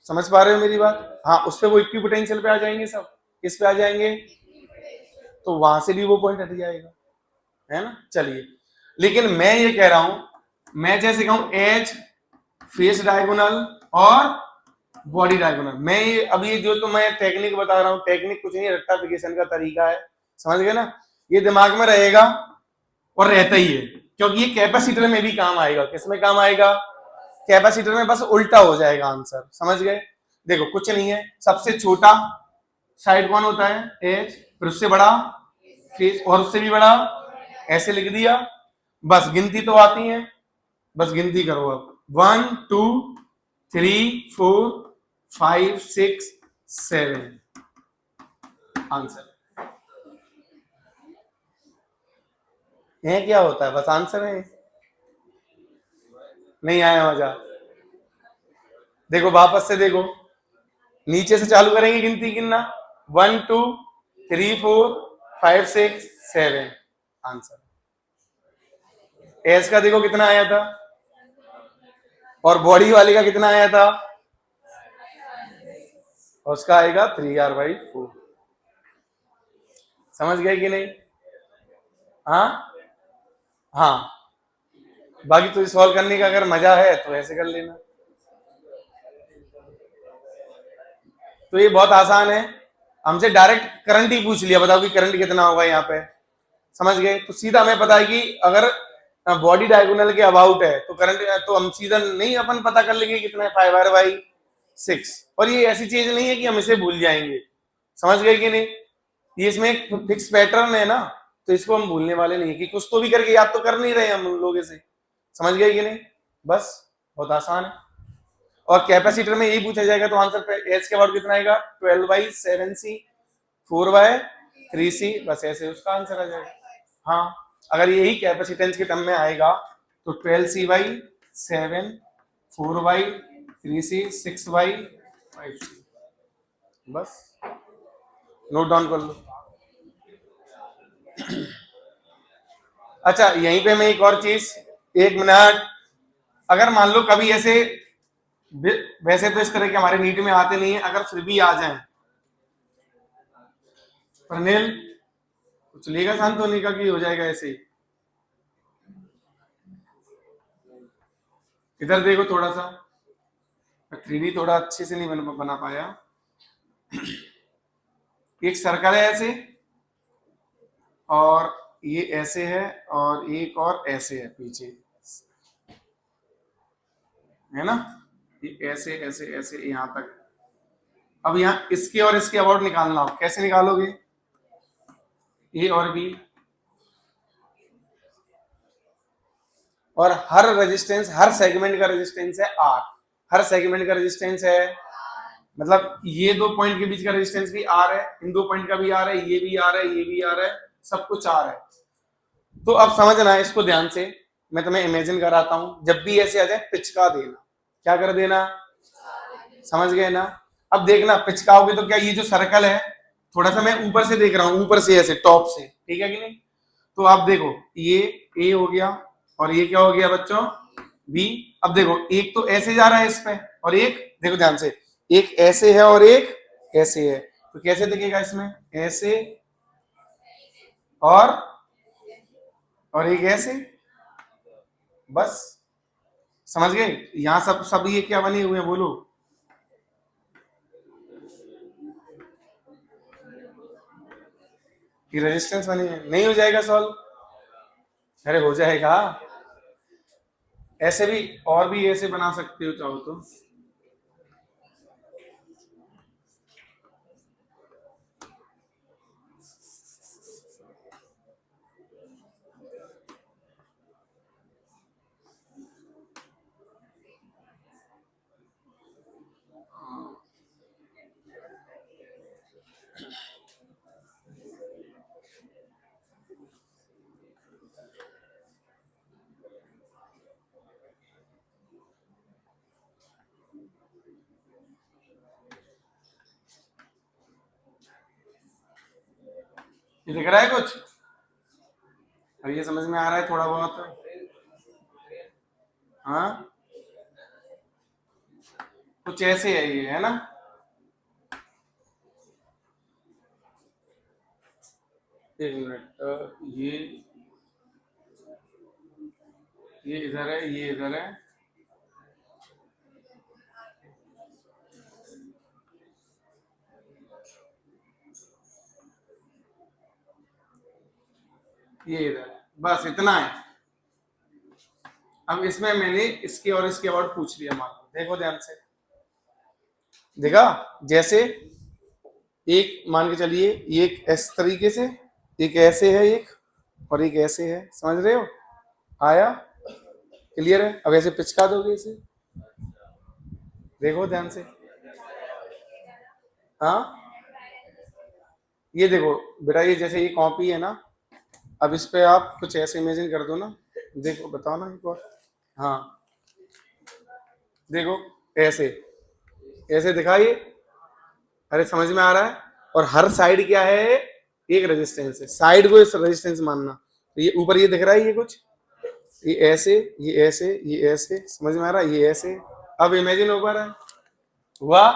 समझ पा रहे हो मेरी बात? हाँ, उस पे वो इक्वी पोटेंशियल पे आ जाएंगे, सब किस पे आ जाएंगे? तो वहां से भी वो पॉइंट हट जाएगा, है ना? चलिए, लेकिन मैं ये कह रहा हूं, मैं जैसे कहूं एज, फेस डायगोनल और बॉडी डायगोनल, मैं ये अब ये जो तो मैं टेक्निक बता रहा हूं, टेक्निक कुछ नहीं, रेक्टिफिकेशन का तरीका है, समझ गए ना? ये दिमाग में रहेगा और रहता ही है, क्योंकि ये कैपेसिटर में भी काम आएगा। किसमें काम आएगा? कैपेसिटर में, बस उल्टा हो जाएगा आंसर, समझ गए? देखो कुछ नहीं है, सबसे छोटा साइड कौन होता है? एज, फिर उससे बड़ा फेस, और उससे भी बड़ा, ऐसे लिख दिया, बस गिनती तो आती है, बस गिनती करो अब, 1 2 3 4 5 6 7, आंसर है। क्या होता है? बस आंसर है। नहीं आया मजा? देखो वापस से देखो, नीचे से चालू करेंगे गिनती गिनना, 1 2 3 4 5 6 7, आंसर। एस का देखो कितना आया था, और बॉडी वाले का कितना आया था, उसका आएगा 3R/4। समझ गए कि नहीं? हाँ हाँ, बाकी तुझे सॉल्व करने का अगर मजा है तो ऐसे कर लेना। तो ये बहुत आसान है, हमसे डायरेक्ट करंट ही पूछ लिया, बताओ कि करंट कितना होगा यहाँ पे, समझ गए? तो सीधा हमें पता है कि अगर बॉडी डायगोनल के अबाउट है तो करंट, तो हम सीधा नहीं अपन पता कर लेंगे कितना है, 5r/6। और ये ऐसी चीज नहीं है कि हम इसे भूल जाएंगे, समझ गए कि नहीं? ये इसमें एक फिक्स पैटर्न है ना, तो इसको हम भूलने वाले नहीं है कि कुछ तो भी करके याद तो कर नहीं रहे हम लोग इसे, समझ गए कि नहीं? बस बहुत आसान है। और कैपेसिटर में यही पूछा जाएगा तो आंसर एच के अबाउट कितना आएगा, 12/7c 4/3c, बस ऐसे उसका आंसर आ जाएगा। हाँ, अगर यही कैपेसिटेंस के टर्म में आएगा तो 12c/7 4/3c 6/5c, बस नोट डाउन कर लो। अच्छा, यहीं पे मैं एक और चीज, 1 मिनट, अगर मान लो कभी ऐसे, वैसे तो इस तरह के हमारे नीट में आते नहीं है, अगर फिर भी आ जाए, प्रनिल कुछ लेगा शांत होने का कि हो जाएगा ऐसे ही? इधर देखो थोड़ा सा, 3D थोड़ा अच्छे से नहीं बना पाया। एक सर्कल है ऐसे, और ये ऐसे है, और एक और ऐसे है पीछे, है ना? ये ऐसे ऐसे ऐसे यहां तक। अब यहाँ इसके और इसके अबाउट निकालना हो, कैसे निकालोगे? ए और बी, और हर रेजिस्टेंस, हर सेगमेंट का रेजिस्टेंस है आर, हर सेगमेंट का रेजिस्टेंस है, मतलब ये 2 पॉइंट के बीच का रेजिस्टेंस भी आर है, इन 2 पॉइंट का भी आर है, ये भी आर है, ये भी आर है, सब कुछ आर है। तो अब समझना है इसको ध्यान से, मैं तुम्हें इमेजिन कराता हूं, जब भी ऐसे आ जाए पिचका देना, क्या कर देना, समझ गए ना? अब देखना पिचकाओगे तो क्या, ये जो सर्कल है, थोड़ा सा मैं ऊपर से देख रहा हूं, ऊपर से ऐसे टॉप से, ठीक है कि नहीं? तो आप देखो ये ए हो गया, और ये क्या हो गया बच्चों, बी। अब देखो एक तो ऐसे जा रहा है इस पे, और एक देखो ध्यान से, एक ऐसे है और एक ऐसे है, तो कैसे दिखेगा इसमें, ऐसे और एक ऐसे, बस समझ गए? यहां सब सब ये क्या बने हुए हैं बोलो? ये रेजिस्टेंस बने हैं, नहीं हो जाएगा सॉल्व? अरे हो जाएगा, ऐसे भी और भी ऐसे बना सकते हो चाहो तो। ये दिख रहा है कुछ? अब ये समझ में आ रहा है थोड़ा बहुत? हाँ, कुछ ऐसे है ये, है ना? एक मिनट, ये इधर है, ये इधर है, ये इधर है, बस इतना है। अब इसमें मैंने इसके और इसके अबाउट पूछ लिया, मान लो, देखो ध्यान से, देखा? जैसे एक मान के चलिए, एक इस तरीके से, एक ऐसे है, एक और एक ऐसे है, समझ रहे हो? आया? क्लियर है? अब ऐसे पिचका दोगे इसे, देखो ध्यान से। हाँ, ये देखो बेटा, ये जैसे ये कॉपी है ना, अब इस पे आप कुछ ऐसे इमेजिन कर दो ना, देखो बताओ ना एक बार। हाँ देखो, ऐसे ऐसे दिखाइए, अरे समझ में आ रहा है? और हर साइड क्या है, एक रेजिस्टेंस है, साइड को इस रेजिस्टेंस मानना। तो ये ऊपर ये दिख रहा है, ये कुछ, ये ऐसे, ये ऐसे, ये ऐसे, समझ में आ रहा है? ये ऐसे, अब इमेजिन हो पा रहा है? हुआ?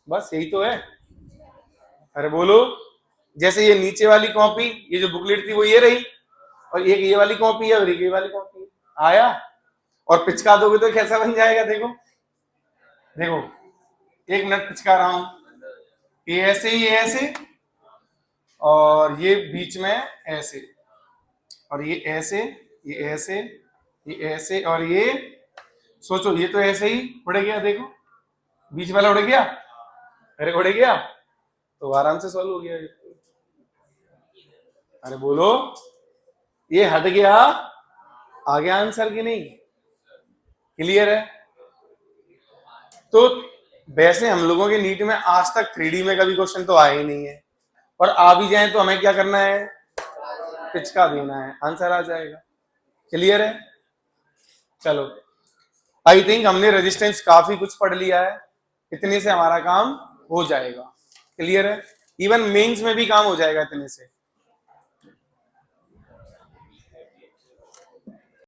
बस यही तो है। अरे बोलो, जैसे ये नीचे वाली कॉपी, ये जो बुकलेट थी वो ये रही, और एक ये वाली कॉपी है और एक ये वाली कॉपी है, आया। और पिचका दोगे तो कैसा बन जाएगा, देखो देखो, 1 मिनट पिचका रहा हूं, ये ऐसे और ये बीच में ऐसे, और ये ऐसे, ये ऐसे, ये ऐसे, और ये सोचो ये तो ऐसे ही उड़ गया, देखो बीच वाला उड़ गया, अरे उड़ गया, तो आराम से सॉल्व हो गया। अरे बोलो, ये हट गया, आ गया आंसर की नहीं, क्लियर है। तो वैसे हम लोगों के नीट में आज तक 3D में कभी क्वेश्चन तो आया ही नहीं है, और आ भी जाए तो हमें क्या करना है, पिचका देना है, आंसर आ जाएगा। क्लियर है। चलो, आई थिंक हमने रेजिस्टेंस काफी कुछ पढ़ लिया है, इतने से हमारा काम हो जाएगा। क्लियर है, इवन मेंस में भी काम हो जाएगा इतने से।